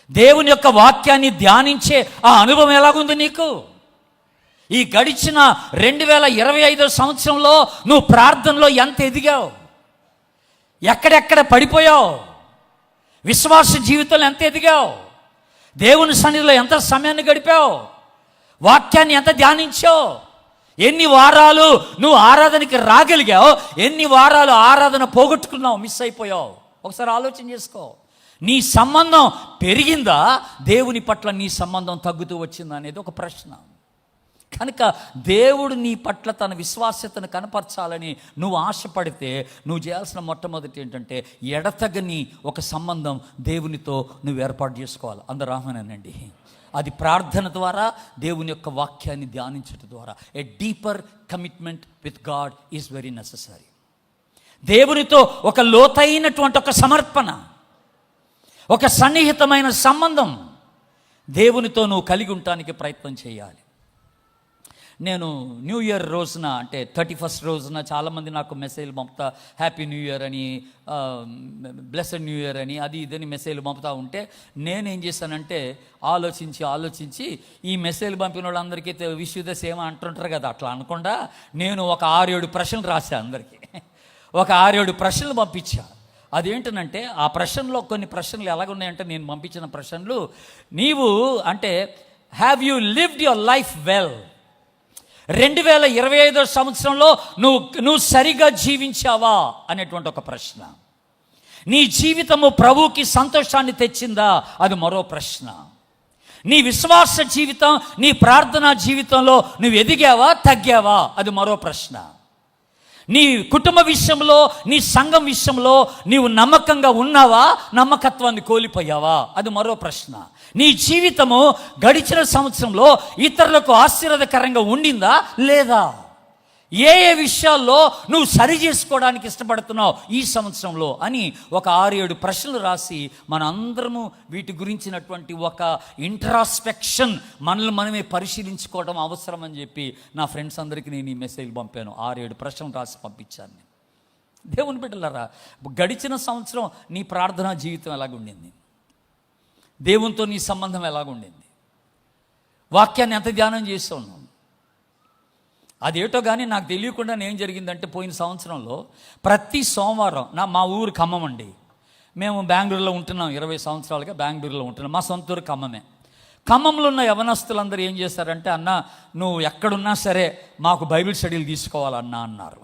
దేవుని యొక్క వాక్యాన్ని ధ్యానించే ఆ అనుభవం ఎలాగుంది నీకు? ఈ గడిచిన 2025 సంవత్సరంలో నువ్వు ప్రార్థనలో ఎంత ఎదిగావు? ఎక్కడెక్కడ పడిపోయావు? విశ్వాస జీవితంలో ఎంత ఎదిగావు? దేవుని సన్నిధిలో ఎంత సమయాన్ని గడిపావు? వాక్యాన్ని ఎంత ధ్యానించావు? ఎన్ని వారాలు నువ్వు ఆరాధనకి రాగలిగావు? ఎన్ని వారాలు ఆరాధన పోగొట్టుకున్నావు, మిస్ అయిపోయావు? ఒకసారి ఆలోచన చేసుకో. నీ సంబంధం పెరిగిందా, దేవుని పట్ల నీ సంబంధం తగ్గుతూ వచ్చిందా అనేది ఒక ప్రశ్న. కనుక దేవుడు నీ పట్ల తన విశ్వాస్యతను కనపరచాలని నువ్వు ఆశపడితే నువ్వు చేయాల్సిన మొట్టమొదటి ఏంటంటే ఎడతగని ఒక సంబంధం దేవునితో నువ్వు ఏర్పాటు చేసుకోవాలి. అందరూ ఆమేనండి. అది ప్రార్థన ద్వారా, దేవుని యొక్క వాక్యాన్ని ధ్యానించడం ద్వారా. A deeper commitment with God is very necessary. దేవునితో ఒక లోతైనటువంటి ఒక సమర్పణ, ఒక సన్నిహితమైన సంబంధం దేవునితో నువ్వు కలిగి ఉండటానికి ప్రయత్నం చేయాలి. నేను న్యూ ఇయర్ రోజున, అంటే 31st రోజున చాలామంది నాకు మెసేజ్లు పంపుతా, హ్యాపీ న్యూ ఇయర్ అని, బ్లెస్డ్ న్యూ ఇయర్ అని, అది ఇదని మెసేజ్లు పంపుతూ ఉంటే నేనేం చేశానంటే ఆలోచించి ఈ మెసేజ్లు పంపిన వాళ్ళందరికీ విష్ యూ ద సేమ్ అంటుంటారు కదా, అట్లా అనకుండా నేను ఒక 6-7 ప్రశ్నలు రాశాను అందరికీ. ఒక 6-7 ప్రశ్నలు పంపించా. అదేంటనంటే ఆ ప్రశ్నలో కొన్ని ప్రశ్నలు ఎలాగున్నాయంటే, నేను పంపించిన ప్రశ్నలు, నీవు అంటే have you lived your life well? 2025 సంవత్సరంలో నువ్వు సరిగా జీవించావా అనేటువంటి ఒక ప్రశ్న. నీ జీవితము ప్రభువుకి సంతోషాన్ని తెచ్చిందా? అది మరో ప్రశ్న. నీ విశ్వాస జీవితం, నీ ప్రార్థనా జీవితంలో నువ్వు ఎదిగావా, తగ్గావా? అది మరో ప్రశ్న. నీ కుటుంబ విషయంలో, నీ సంఘం విషయంలో నీవు నమ్మకంగా ఉన్నావా, నమ్మకత్వాన్ని కోల్పోయావా? అది మరో ప్రశ్న. నీ జీవితము గడిచిన సంవత్సరంలో ఇతరులకు ఆశీర్వాదకరంగా ఉండిందా లేదా? ఏ విషయాల్లో నువ్వు సరి చేసుకోవడానికి ఇష్టపడుతున్నావు ఈ సంవత్సరంలో అని ఒక 6-7 ప్రశ్నలు రాసి మనందరము వీటి గురించినటువంటి ఒక ఇంట్రాస్పెక్షన్, మనల్ని మనమే పరిశీలించుకోవడం అవసరం అని చెప్పి నా ఫ్రెండ్స్ అందరికీ నేను ఈ మెసేజ్ పంపాను. 6-7 ప్రశ్నలు రాసి పంపించాను. దేవుని బిడ్డలారా, గడిచిన సంవత్సరం నీ ప్రార్థనా జీవితం ఎలాగుండింది? దేవునితో నీ సంబంధం ఎలాగుండింది? వాక్యాన్ని ఎంత ధ్యానం చేస్తూ ఉన్నావు? అదేటో కానీ నాకు తెలియకుండా ఏం జరిగిందంటే, పోయిన సంవత్సరంలో ప్రతి సోమవారం మా ఊరు ఖమ్మం అండి. మేము బెంగళూరులో ఉంటున్నాం, 20 సంవత్సరాలుగా బెంగళూరులో ఉంటున్నాం. మా సొంత ఊరు ఖమ్మమే. ఖమ్మంలో ఉన్న యవనస్తులందరూ ఏం చేశారంటే, అన్న నువ్వు ఎక్కడున్నా సరే మాకు బైబిల్ స్టడీలు తీసుకోవాలన్నా అన్నారు.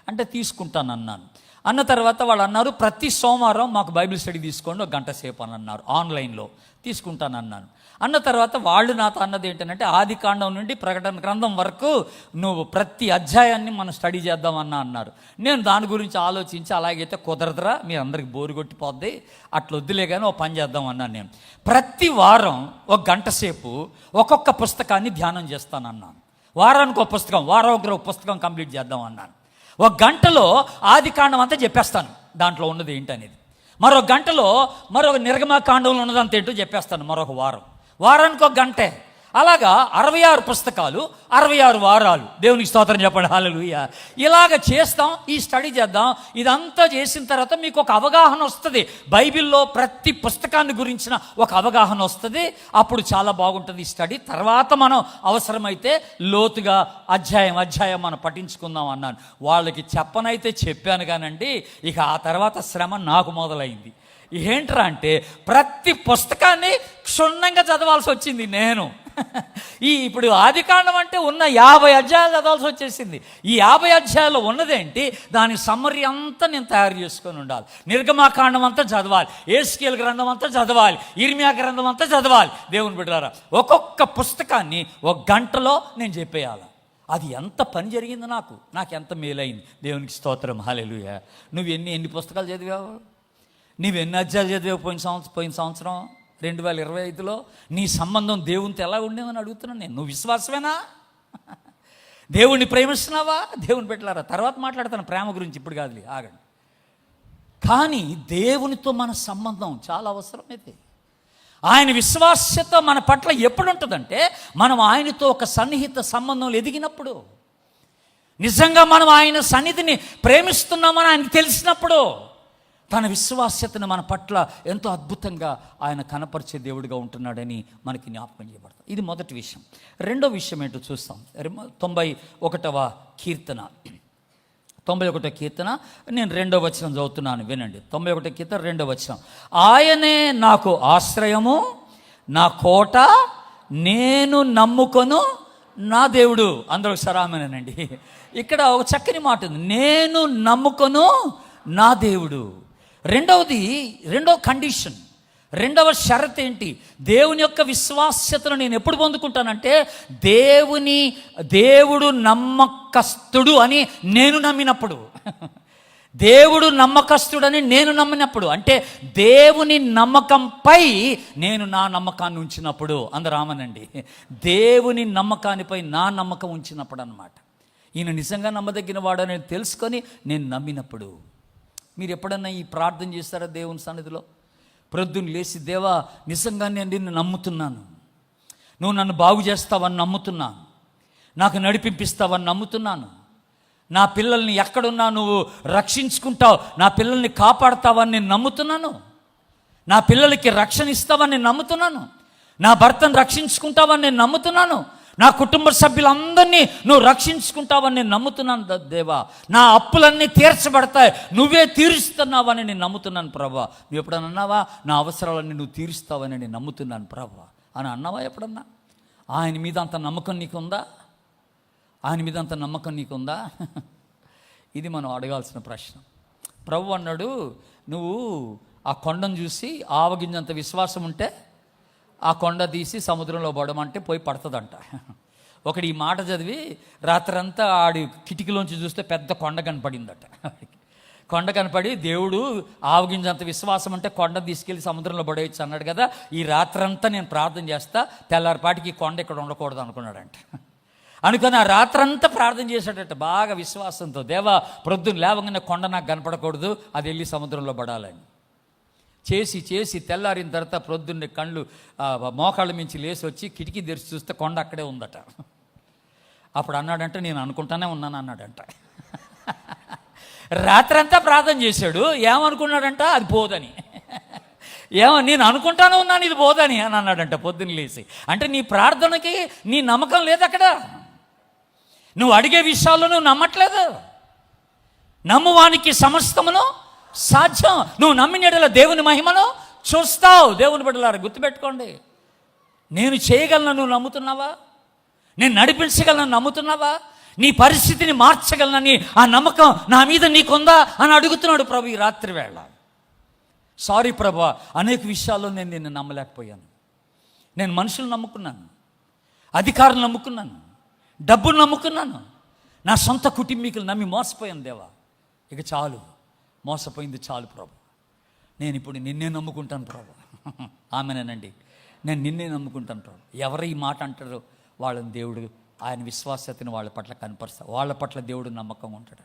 అంటే తీసుకుంటాను అన్నాను. అన్న తర్వాత వాళ్ళు అన్నారు, ప్రతి సోమవారం మాకు బైబిల్ స్టడీ తీసుకోండి 1 గంట సేపు అని అన్నారు. ఆన్లైన్లో తీసుకుంటానన్నాను. అన్న తర్వాత వాళ్ళు నాతో అన్నది ఏంటంటే, ఆది కాండం నుండి ప్రకటన గ్రంథం వరకు నువ్వు ప్రతి అధ్యాయాన్ని మనం స్టడీ చేద్దామన్నా అన్నారు. నేను దాని గురించి ఆలోచించి, అలాగైతే కుదరదురా, మీ అందరికి బోరు కొట్టిపోద్ది, అట్లా వద్దులే కానీ ఓ పని చేద్దామన్నాను. నేను ప్రతి వారం 1 గంట సేపు ఒక్కొక్క పుస్తకాన్ని ధ్యానం చేస్తానన్నాను. వారానికి ఒక పుస్తకం, వారం ఒక పుస్తకం కంప్లీట్ చేద్దాం అన్నాను. 1 గంటలో ఆది కాండం అంతా చెప్పేస్తాను, దాంట్లో ఉన్నది ఏంటనేది. మరో గంటలో మరొక నిర్గమకాండంలో ఉన్నదంతా ఏంటో చెప్పేస్తాను. మరొక వారానికి 1 గంటే. అలాగా 66 పుస్తకాలు, 66 వారాలు. దేవునికి స్తోత్రం చెప్పండి, హల్లెలూయా. ఇలాగ చేస్తాం, ఈ స్టడీ చేద్దాం. ఇదంతా చేసిన తర్వాత మీకు ఒక అవగాహన వస్తుంది, బైబిల్లో ప్రతి పుస్తకాన్ని గురించిన ఒక అవగాహన వస్తుంది. అప్పుడు చాలా బాగుంటుంది ఈ స్టడీ. తర్వాత మనం అవసరమైతే లోతుగా అధ్యాయం మనం పఠించుకుందాం అన్నాను. వాళ్ళకి చెప్పనైతే చెప్పాను కానండి, ఇక ఆ తర్వాత శ్రమ నాకు ఏంట్రా అంటే ప్రతి పుస్తకాన్ని క్షుణ్ణంగా చదవాల్సి వచ్చింది నేను. ఇప్పుడు ఆదికాండం అంటే ఉన్న 50 అధ్యాయాలు చదవాల్సి వచ్చేసింది. ఈ 50 అధ్యాయాలు ఉన్నదేంటి, దాని సమ్మరీ అంతా నేను తయారు చేసుకొని ఉండాలి. నిర్గమాకాండం అంతా చదవాలి, యేస్కేలు గ్రంథం అంతా చదవాలి, ఇర్మియా గ్రంథం అంతా చదవాలి. దేవుని బిడ్డలారా, ఒక్కొక్క పుస్తకాన్ని 1 గంటలో నేను చెప్పేయాలి. అది ఎంత పని జరిగింది, నాకు ఎంత మేలైంది. దేవునికి స్తోత్రం, హల్లెలూయా. నువ్వు ఎన్ని పుస్తకాలు చదివావు? ఎన్ని అధ్యాయాలు చదివావు పోయిన సంవత్సరం 2025లో? నీ సంబంధం దేవునితో ఎలా ఉండేవని అడుగుతున్నాను నేను. నువ్వు విశ్వాసమేనా? దేవుణ్ణి ప్రేమిస్తున్నావా? దేవుని పెట్టారా, తర్వాత మాట్లాడతాను ప్రేమ గురించి, ఇప్పుడు కాదులే, ఆగండి. కానీ దేవునితో మన సంబంధం చాలా అవసరమైతే. ఆయన విశ్వాస్యత మన పట్ల ఎప్పుడు ఉంటుందంటే, మనం ఆయనతో ఒక సన్నిహిత సంబంధంలో ఎదిగినప్పుడు, నిజంగా మనం ఆయన సన్నిధిని ప్రేమిస్తున్నామని ఆయనకు తెలిసినప్పుడు, తన విశ్వాస్యతను మన పట్ల ఎంతో అద్భుతంగా ఆయన కనపరిచే దేవుడిగా ఉంటున్నాడని మనకి జ్ఞాపకం చేయబడతాం. ఇది మొదటి విషయం. రెండో విషయం ఏంటో చూస్తాం. 91వ కీర్తన, 91వ కీర్తన నేను 2వ వచనం చదువుతున్నాను, వినండి. 91వ కీర్తన 2వ వచనం. ఆయనే నాకు ఆశ్రయము, నా కోట, నేను నమ్ముకొను నా దేవుడు. అందరూ సరామేనండి. ఇక్కడ ఒక చక్కని మాట ఉంది, నేను నమ్ముకొను నా దేవుడు. రెండవ కండిషన్, రెండవ షరత్ ఏంటి? దేవుని యొక్క విశ్వాస్యతను నేను ఎప్పుడు పొందుకుంటానంటే, దేవుడు నమ్మకస్తుడు అని నేను నమ్మినప్పుడు. దేవుడు నమ్మకస్తుడని నేను నమ్మినప్పుడు, అంటే దేవుని నమ్మకంపై నేను నా నమ్మకాన్ని ఉంచినప్పుడు. అందరూ ఆమనండి. దేవుని నమ్మకానిపై నా నమ్మకం ఉంచినప్పుడు అన్నమాట. ఈయన నిజంగా నమ్మదగిన వాడని తెలుసుకొని నేను నమ్మినప్పుడు. మీరు ఎప్పుడన్నా ఈ ప్రార్థన చేస్తారా దేవుని సన్నిధిలో? ప్రొద్దున లేచి, దేవా నిజంగా నేను నిన్ను నమ్ముతున్నాను, నువ్వు నన్ను బాగు చేస్తావని నమ్ముతున్నాను, నాకు నడిపింపిస్తావని నమ్ముతున్నాను, నా పిల్లల్ని ఎక్కడున్నా నువ్వు రక్షించుకుంటావు, నా పిల్లల్ని కాపాడుతావని నేను నమ్ముతున్నాను, నా పిల్లలకి రక్షణ ఇస్తావని నేను నమ్ముతున్నాను, నా భర్తను రక్షించుకుంటావని నేను నమ్ముతున్నాను, నా కుటుంబ సభ్యులందరినీ నువ్వు రక్షించుకుంటావని నేను నమ్ముతున్నాను దేవా, నా అప్పులన్నీ తీర్చబడతాయి, నువ్వే తీరుస్తున్నావని నేను నమ్ముతున్నాను ప్రభా. నువ్వు ఎప్పుడన్నా అన్నావా, నా అవసరాలన్నీ నువ్వు తీరుస్తావని నేను నమ్ముతున్నాను ప్రభా అని అన్నావా ఎప్పుడన్నా? ఆయన మీద అంత నమ్మకం నీకుందా? ఆయన మీద అంత నమ్మకం నీకుందా? ఇది మనం అడగాల్సిన ప్రశ్న. ప్రభు అన్నాడు, నువ్వు ఆ కొండను చూసి ఆవగింజంత విశ్వాసం ఉంటే ఆ కొండ తీసి సముద్రంలో పడమంటే పోయి పడుతుందంట. ఒకడు ఈ మాట చదివి రాత్రంతా ఆడి కిటికీలోంచి చూస్తే పెద్ద కొండ కనపడిందట. కొండ కనపడి, దేవుడు ఆవగింజంత విశ్వాసం అంటే కొండ తీసుకెళ్ళి సముద్రంలో పడేయచ్చు అన్నాడు కదా, ఈ రాత్రంతా నేను ప్రార్థన చేస్తా, తెల్లారిపాటికి ఈ కొండ ఇక్కడ ఉండకూడదు అనుకున్నాడంట. అనుకుని ఆ రాత్రంతా ప్రార్థన చేశాడట బాగా విశ్వాసంతో, దేవా ప్రొద్దున లేవగానే కొండ నాకు కనపడకూడదు, అది వెళ్ళి సముద్రంలో పడాలని. చేసి తెల్లారిన తర్వాత ప్రొద్దున్నే కళ్ళు మోకాళ్ళ మించి లేచి వచ్చి కిటికీ తెరిచి చూస్తే కొండ అక్కడే ఉందట. అప్పుడు అన్నాడంట, నేను అనుకుంటానే ఉన్నాను అన్నాడంట. రాత్రంతా ప్రార్థన చేశాడు, ఏమనుకున్నాడంట, అది పోదని. నేను అనుకుంటానే ఉన్నాను ఇది పోదని అని అన్నాడంట పొద్దున్న లేచి. అంటే నీ ప్రార్థనకి నీ నమ్మకం లేదు అక్కడ, నువ్వు అడిగే విషయాల్లో నువ్వు నమ్మట్లేదు. నమ్మువానికి సమస్తమును సాధ్యం. నువ్వు నమ్మినట్ల దేవుని మహిమను చూస్తావు. దేవుని బిడ్డలారా గుర్తుపెట్టుకోండి, నేను చేయగలను నువ్వు నమ్ముతున్నావా? నేను నడిపించగలను నమ్ముతున్నావా? నీ పరిస్థితిని మార్చగలనని ఆ నమ్మకం నా మీద నీకుందా అని అడుగుతున్నాడు ప్రభు ఈ రాత్రి వేళ. సారీ ప్రభు, అనేక విషయాల్లో నేను నిన్ను నమ్మలేకపోయాను. నేను మనుషులు నమ్ముకున్నాను, అధికారులు నమ్ముకున్నాను, డబ్బును నమ్ముకున్నాను, నా సొంత కుటుంబీకులు నమ్మి మోసపోయాను. దేవా ఇక చాలు, మోసపోయింది చాలు ప్రభు, నేను ఇప్పుడు నిన్నే నమ్ముకుంటాను ప్రభు. ఆమెనేనండి, నేను నిన్నే నమ్ముకుంటాను ప్రభు. ఎవరు ఈ మాట అంటారో వాళ్ళని దేవుడు ఆయన విశ్వాసతని వాళ్ళ పట్ల కనపరుస్తారు, వాళ్ళ పట్ల దేవుడు నమ్మకంగా ఉంటాడు.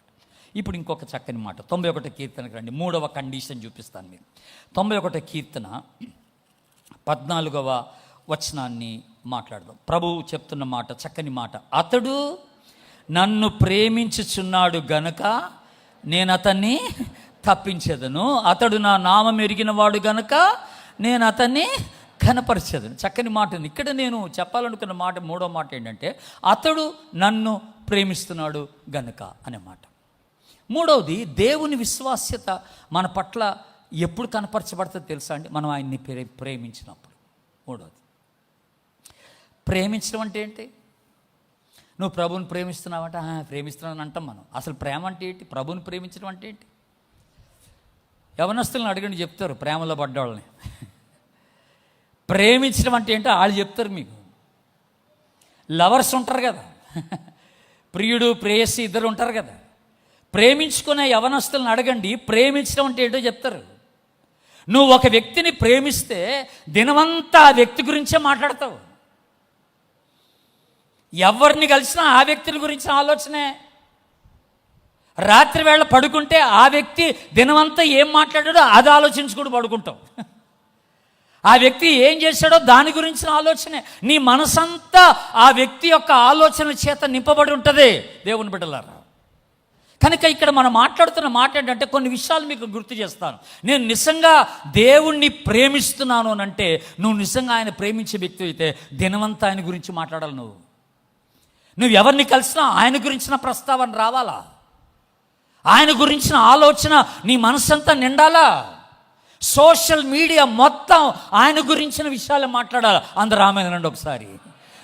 ఇప్పుడు ఇంకొక చక్కని మాట 91 కీర్తనకు రండి. 3వ కండిషన్ చూపిస్తాను మీకు. 91 కీర్తన 14వ వచనాన్ని మాట్లాడదాం. ప్రభువు చెప్తున్న మాట, చక్కని మాట. అతడు నన్ను ప్రేమించుచున్నాడు గనుక నేను అతన్ని తప్పించేదను, అతడు నా నామం ఎరిగిన వాడు గనుక నేను అతన్ని ఘనపరిచేదను. చక్కని మాట ఉంది. ఇక్కడ నేను చెప్పాలనుకున్న మాట, 3వ మాట ఏంటంటే, అతడు నన్ను ప్రేమిస్తున్నాడు గనుక అనే మాట. 3వది, దేవుని విశ్వాస్యత మన పట్ల ఎప్పుడు కనపరచబడుతుందో తెలుసా అండి? మనం ఆయన్ని ప్రేమించినప్పుడు. 3వది, ప్రేమించడం అంటే ఏంటి? నువ్వు ప్రభువుని ప్రేమిస్తున్నావంట, ప్రేమిస్తున్నాను అంటాం మనం. అసలు ప్రేమ అంటే ఏంటి? ప్రభువుని ప్రేమించడం అంటే ఏంటి? యవనస్తులను అడగండి, చెప్తారు ప్రేమలో పడ్డవాళ్ళని. ప్రేమించడం అంటే ఏంటో వాళ్ళు చెప్తారు మీకు. లవర్స్ ఉంటారు కదా, ప్రియుడు ప్రేయసి ఇద్దరు ఉంటారు కదా. ప్రేమించుకునే యవనస్తులను అడగండి, ప్రేమించడం అంటే ఏంటో చెప్తారు. నువ్వు ఒక వ్యక్తిని ప్రేమిస్తే దినమంతా ఆ వ్యక్తి గురించే మాట్లాడతావు. ఎవరిని కలిసినా ఆ వ్యక్తిని గురించిన ఆలోచనే. రాత్రి వేళ పడుకుంటే ఆ వ్యక్తి దినమంతా ఏం మాట్లాడాడో అది ఆలోచించుకుంటూ పడుకుంటావు. ఆ వ్యక్తి ఏం చేశాడో దాని గురించిన ఆలోచనే. నీ మనసంతా ఆ వ్యక్తి యొక్క ఆలోచన చేత నింపబడి ఉంటుంది దేవుని బిడ్డలారా. కనుక ఇక్కడ మనం మాట్లాడుతున్న మాట ఏంటంటే, కొన్ని విషయాలు మీకు గుర్తు చేస్తాను. నేను నిజంగా దేవుణ్ణి ప్రేమిస్తున్నాను అని అంటే, నువ్వు నిజంగా ఆయన ప్రేమించే వ్యక్తి అయితే దినమంతా ఆయన గురించి మాట్లాడాలి. నువ్వు ఎవరిని కలిసినా ఆయన గురించిన ప్రస్తావన రావాలా, ఆయన గురించిన ఆలోచన నీ మనసంతా నిండాలా. సోషల్ మీడియా మొత్తం ఆయన గురించిన విషయాలే మాట్లాడాలి. అందరూ ఆమెనండి ఒకసారి.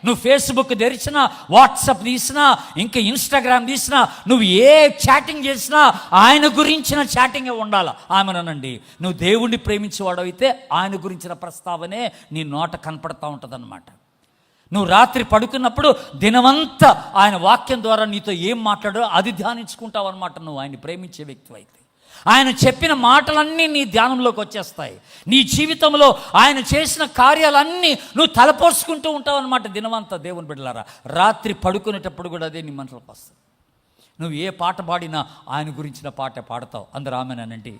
నువ్వు ఫేస్బుక్ తెరిచినా, వాట్సాప్ తీసినా, ఇంకా ఇన్స్టాగ్రామ్ తీసినా, నువ్వు ఏ చాటింగ్ చేసినా ఆయన గురించిన చాటింగే ఉండాలి. ఆమెనండి. నువ్వు దేవుణ్ణి ప్రేమించేవాడు అయితే ఆయన గురించిన ప్రస్తావనే నీ నోట కనపడతా ఉంటుందన్నమాట. నువ్వు రాత్రి పడుకున్నప్పుడు దినమంతా ఆయన వాక్యం ద్వారా నీతో ఏం మాట్లాడో అది ధ్యానించుకుంటావు అనమాట. నువ్వు ఆయన్ని ప్రేమించే వ్యక్తి అయితే ఆయన చెప్పిన మాటలన్నీ నీ ధ్యానంలోకి వచ్చేస్తాయి. నీ జీవితంలో ఆయన చేసిన కార్యాలన్నీ నువ్వు తలపోసుకుంటూ ఉంటావు అనమాట దినమంతా. దేవుని బిడ్డలారా, రాత్రి పడుకునేటప్పుడు కూడా అదే నీ మనసులోకి వస్తుంది. నువ్వు ఏ పాట పాడినా ఆయన గురించిన పాట పాడతావు. అందరూ ఆమెనండి.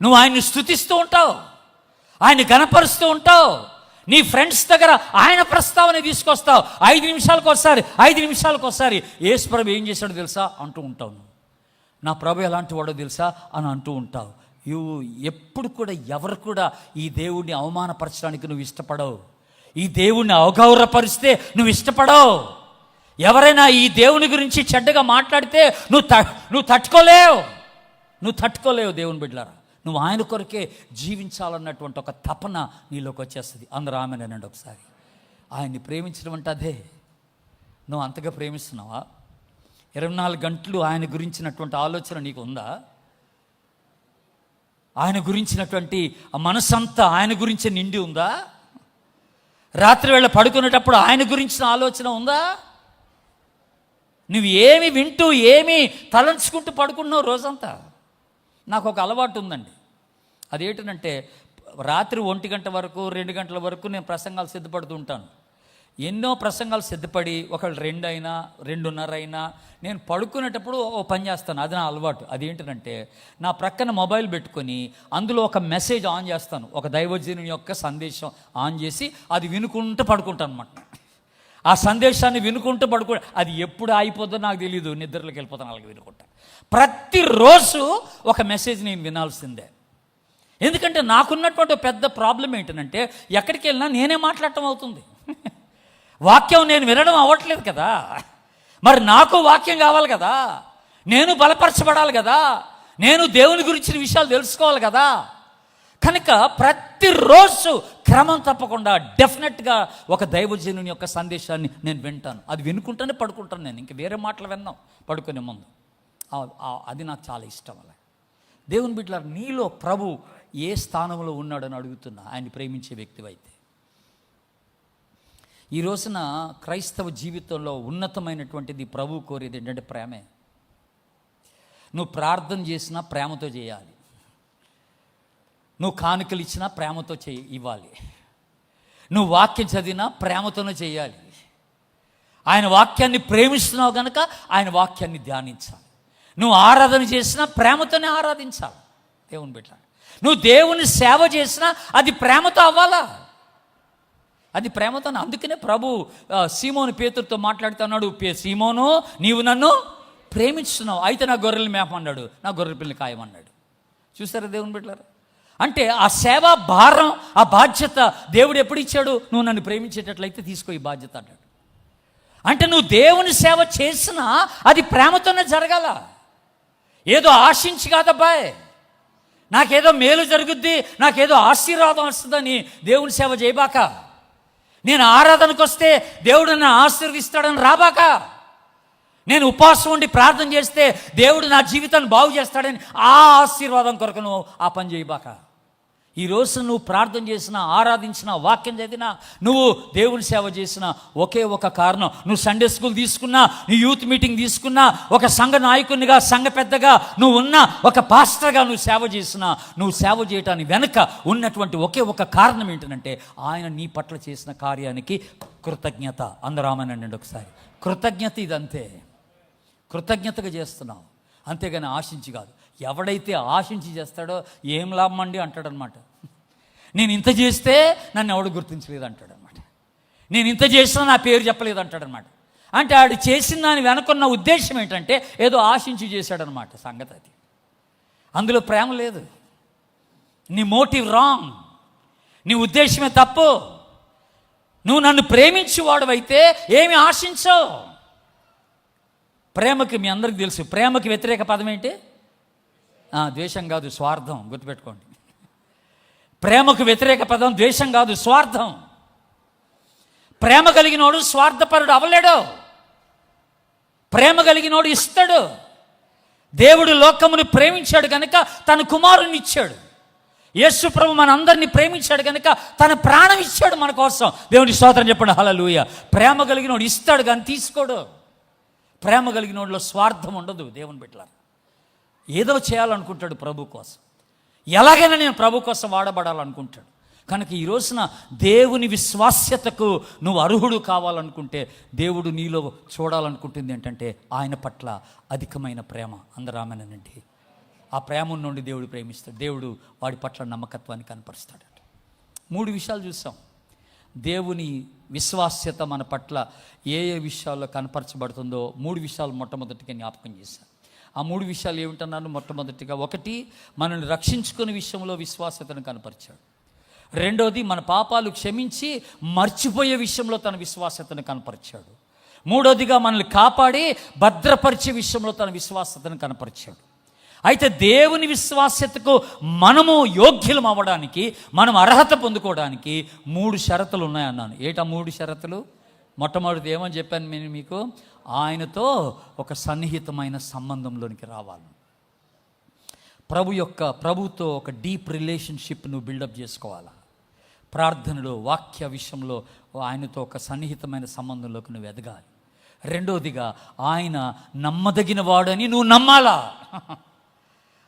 నువ్వు ఆయన్ని స్తుతిస్తూ ఉంటావు, ఆయన్ని గణపరుస్తూ ఉంటావు. నీ ఫ్రెండ్స్ దగ్గర ఆయన ప్రస్తావన తీసుకొస్తావు. 5 నిమిషాలకు ఒకసారి యేసు ప్రభు ఏం చేశాడో తెలుసా అంటూ ఉంటావు. నా ప్రభు ఎలాంటి వాడో తెలుసా అని అంటూ ఉంటావు. ఎప్పుడు కూడా ఎవరు కూడా ఈ దేవుణ్ణి అవమానపరచడానికి నువ్వు ఇష్టపడవు. ఈ దేవుణ్ణి అవగౌరవపరిస్తే నువ్వు ఇష్టపడవు. ఎవరైనా ఈ దేవుని గురించి చెడ్డగా మాట్లాడితే నువ్వు తట్టుకోలేవు దేవుని బిడ్డలారా. నువ్వు ఆయన కొరకే జీవించాలన్నటువంటి ఒక తపన నీలోకి వచ్చేస్తుంది. అందరూ ఆమెనండి ఒకసారి. ఆయన్ని ప్రేమించడం అంటే అదే. నువ్వు అంతగా ప్రేమిస్తున్నావా? 24 గంటలు ఆయన గురించినటువంటి ఆలోచన నీకు ఉందా? ఆయన గురించినటువంటి మనసంతా ఆయన గురించి నిండి ఉందా? రాత్రి వేళ పడుకునేటప్పుడు ఆయన గురించిన ఆలోచన ఉందా? నువ్వు ఏమి వింటూ ఏమి తలంచుకుంటూ పడుకున్నావు రోజంతా? నాకు ఒక అలవాటు ఉందండి. అదేంటంటే, రాత్రి 1 గంట వరకు 2 గంటల వరకు నేను ప్రసంగాలు సిద్ధపడుతూ ఉంటాను. ఎన్నో ప్రసంగాలు సిద్ధపడి ఒకళ్ళు 2 అయినా 2:30 అయినా నేను పడుకునేటప్పుడు ఓ పని చేస్తాను. అది నా అలవాటు. అదేంటంటే, నా ప్రక్కన మొబైల్ పెట్టుకొని అందులో ఒక మెసేజ్ ఆన్ చేస్తాను. ఒక దైవజనుని యొక్క సందేశం ఆన్ చేసి అది వినుకుంటూ పడుకుంటాను అనమాట. ఆ సందేశాన్ని వినుకుంటూ అది ఎప్పుడు అయిపోతుందో నాకు తెలియదు. నిద్రలోకి వెళ్ళిపోతాను అలాగే వినుకుంటా. ప్రతిరోజు ఒక మెసేజ్ నేను వినాల్సిందే. ఎందుకంటే నాకున్నటువంటి పెద్ద ప్రాబ్లం ఏంటంటే, ఎక్కడికి వెళ్ళినా నేనే మాట్లాడటం అవుతుంది. వాక్యం నేను వినడం అవ్వట్లేదు కదా. మరి నాకు వాక్యం కావాలి కదా, నేను బలపరచబడాలి కదా, నేను దేవుని గురించిన విషయాలు తెలుసుకోవాలి కదా. కనుక ప్రతిరోజు క్రమం తప్పకుండా డెఫినెట్గా ఒక దైవజనుని యొక్క సందేశాన్ని నేను వింటాను. అది వినుకుంటూనే పడుకుంటాను. నేను ఇంక వేరే మాటలు విన్నాం పడుకునే ముందు. అది నాకు చాలా ఇష్టం. అలా దేవుని బిడ్డలారా, నీలో ప్రభు ఏ స్థానంలో ఉన్నాడని అడుగుతున్నా, ఆయన్ని ప్రేమించే వ్యక్తివైతే. ఈ రోజున క్రైస్తవ జీవితంలో ఉన్నతమైనటువంటిది ప్రభు కోరేది ఏంటంటే ప్రేమే. నువ్వు ప్రార్థన చేసినా ప్రేమతో చేయాలి. నువ్వు కానుకలు ఇచ్చినా ప్రేమతో ఇవ్వాలి. నువ్వు వాక్యం చదివినా ప్రేమతోనే చేయాలి. ఆయన వాక్యాన్ని ప్రేమిస్తున్నావు కనుక ఆయన వాక్యాన్ని ధ్యానించాలి. నువ్వు ఆరాధన చేసినా ప్రేమతోనే ఆరాధించాలి. దేవుని బిడ్డ, నువ్వు దేవుని సేవ చేసినా అది ప్రేమతో అవ్వాలా, అది ప్రేమతోనే. అందుకనే ప్రభు సీమోను పేతురుతో మాట్లాడుతున్నాడు, సీమోను నీవు నన్ను ప్రేమిస్తున్నావు, అయితే నా గొర్రెలు మేపమన్నాడు, నా గొర్రెల పిల్లని కాయమన్నాడు. చూసారా దేవుని బిడ్డలారా? అంటే ఆ సేవా భారం, ఆ బాధ్యత దేవుడు ఎప్పుడు ఇచ్చాడు? నువ్వు నన్ను ప్రేమించేటట్లయితే తీసుకో ఈ బాధ్యత అన్నాడు. అంటే నువ్వు దేవుని సేవ చేసినా అది ప్రేమతోనే జరగాల. ఏదో ఆశించి కాదబ్బాయ్, నాకేదో మేలు జరుగుద్ది, నాకేదో ఆశీర్వాదం వస్తుందని దేవుని సేవ చేయబాక. నేను ఆరాధనకు వస్తే దేవుడు నన్ను ఆశీర్వదిస్తాడని రాబాక. నేను ఉపవాసం ఉండి ప్రార్థన చేస్తే దేవుడు నా జీవితాన్ని బాగు చేస్తాడని ఆ ఆశీర్వాదం కొరకు నువ్వు ఆ పని చేయబాక. ఈరోజు నువ్వు ప్రార్థన చేసిన, ఆరాధించిన, వాక్యం చదివినా, నువ్వు దేవుని సేవ చేసిన ఒకే ఒక కారణం, నువ్వు సండే స్కూల్ తీసుకున్నా, నీ యూత్ మీటింగ్ తీసుకున్నా, ఒక సంఘ నాయకునిగా, సంఘ పెద్దగా నువ్వు ఉన్నా, ఒక పాస్టర్గా నువ్వు సేవ చేసినా, నువ్వు సేవ చేయటానికి వెనక ఉన్నటువంటి ఒకే ఒక కారణం ఏంటంటే ఆయన నీ పట్ల చేసిన కార్యానికి కృతజ్ఞత. అందరూ ఆమేనండి ఒకసారి. కృతజ్ఞత, ఇదంతే. కృతజ్ఞతగా చేస్తున్నావు, అంతేగాని ఆశించి కాదు. ఎవడైతే ఆశించి చేస్తాడో ఏం లాభం అండి అంటాడనమాట. నేను ఇంత చేస్తే నన్ను ఎవడు గుర్తించలేదు అంటాడనమాట. నేను ఇంత చేసినా నా పేరు చెప్పలేదు అంటాడనమాట. అంటే ఆడు చేసిన దాని వెనకున్న ఉద్దేశం ఏంటంటే ఏదో ఆశించి చేశాడనమాట. సంగతి అది. అందులో ప్రేమ లేదు. నీ మోటివ్ రాంగ్, నీ ఉద్దేశమే తప్పు. నువ్వు నన్ను ప్రేమించేవాడవైతే ఏమి ఆశించవు. ప్రేమకి మీ అందరికీ తెలుసు, ప్రేమకి వ్యతిరేక పదం ఏంటి? ద్వేషం కాదు, స్వార్థం. గుర్తుపెట్టుకోండి. ప్రేమకు వ్యతిరేక పదం ద్వేషం కాదు, స్వార్థం. ప్రేమ కలిగినోడు స్వార్థపరుడు అవ్వలేడు. ప్రేమ కలిగినోడు ఇస్తాడు. దేవుడు లోకమును ప్రేమించాడు కనుక తన కుమారుని ఇచ్చాడు. యేసు ప్రభు మన అందరినీ ప్రేమించాడు కనుక తన ప్రాణం ఇచ్చాడు మన కోసం. దేవుని స్తోత్రం చెప్పండి, హల్లెలూయా. ప్రేమ కలిగినోడు ఇస్తాడు కానీ తీసుకోడు. ప్రేమ కలిగినోడిలో స్వార్థం ఉండదు. దేవుని బిడ్డలారా, ఏదో చేయాలనుకుంటాడు ప్రభు కోసం. ఎలాగైనా నేను ప్రభు కోసం వాడబడాలనుకుంటాడు. కనుక ఈ రోజున దేవుని విశ్వాస్యతకు నువ్వు అర్హుడు కావాలనుకుంటే దేవుడు నీలో చూడాలనుకుంటుంది ఏంటంటే ఆయన పట్ల అధికమైన ప్రేమ. అందరూ ఆమేనండి. ఆ ప్రేమ నుండి దేవుడు ప్రేమిస్తాడు. దేవుడు వాడి పట్ల నమ్మకత్వాన్ని కనపరుస్తాడు. 3 విషయాలు చూసాం. దేవుని విశ్వాస్యత మన పట్ల ఏ ఏ విషయాల్లో కనపరచబడుతుందో 3 విషయాలు మొట్టమొదటిగా జ్ఞాపకం చేశాను. ఆ 3 విషయాలు ఏమిటన్నాను? మొట్టమొదటిగా, 1, మనల్ని రక్షించుకునే విషయంలో విశ్వాస్యతను కనపరిచాడు. 2, మన పాపాలు క్షమించి మర్చిపోయే విషయంలో తన విశ్వాస్యతను కనపరిచాడు. 3, మనల్ని కాపాడి భద్రపరిచే విషయంలో తన విశ్వాస్యతను కనపరిచాడు. అయితే దేవుని విశ్వాస్యతకు మనము యోగ్యులం అవ్వడానికి, మనం అర్హత పొందుకోవడానికి 3 షరతులు ఉన్నాయన్నాను. ఏటా 3 షరతులు? మొట్టమొదటిది ఏమని చెప్పాను నేను మీకు? ఆయనతో ఒక సన్నిహితమైన సంబంధంలోనికి రావాలి. ప్రభుతో ఒక డీప్ రిలేషన్షిప్ నువ్వు బిల్డప్ చేసుకోవాలా. ప్రార్థనలో, వాక్య విషయంలో ఆయనతో ఒక సన్నిహితమైన సంబంధంలోకి నువ్వు ఎదగాలి. 2, ఆయన నమ్మదగిన వాడని నువ్వు నమ్మాలా.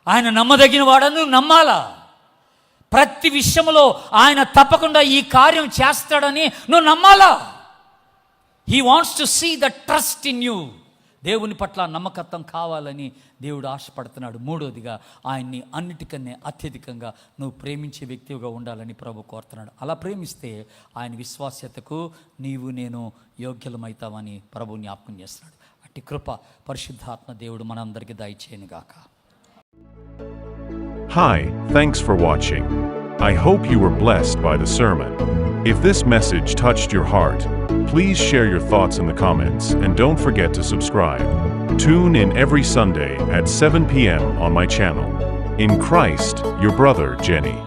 ఆయన నమ్మదగిన వాడని నువ్వు నమ్మాలా. ప్రతి విషయంలో ఆయన తప్పకుండా ఈ కార్యం చేస్తాడని నువ్వు నమ్మాలా. He wants to see the trust in you. దేవుని పట్ల నమ్మకత్వం కావాలని దేవుడు ఆశపడుతున్నాడు. 3, ఆయన్ని అన్నిటికన్నా అత్యధికంగా నువ్వు ప్రేమించే వ్యక్తిగా ఉండాలని ప్రభు కోరుతున్నాడు. అలా ప్రేమిస్తే ఆయన విశ్వాస్యతకు నీవు నేను యోగ్యులమవుతామని ప్రభు జ్ఞాపకం చేస్తున్నాడు. అట్టి కృప పరిశుద్ధాత్మ దేవుడు మనందరికీ దయచేయనుగాక. Hi, thanks for watching. I hope you were blessed by the sermon. If this message touched your heart, please share your thoughts in the comments and don't forget to subscribe. Tune in every Sunday at 7 p.m. on my channel. In Christ, your brother Jenny.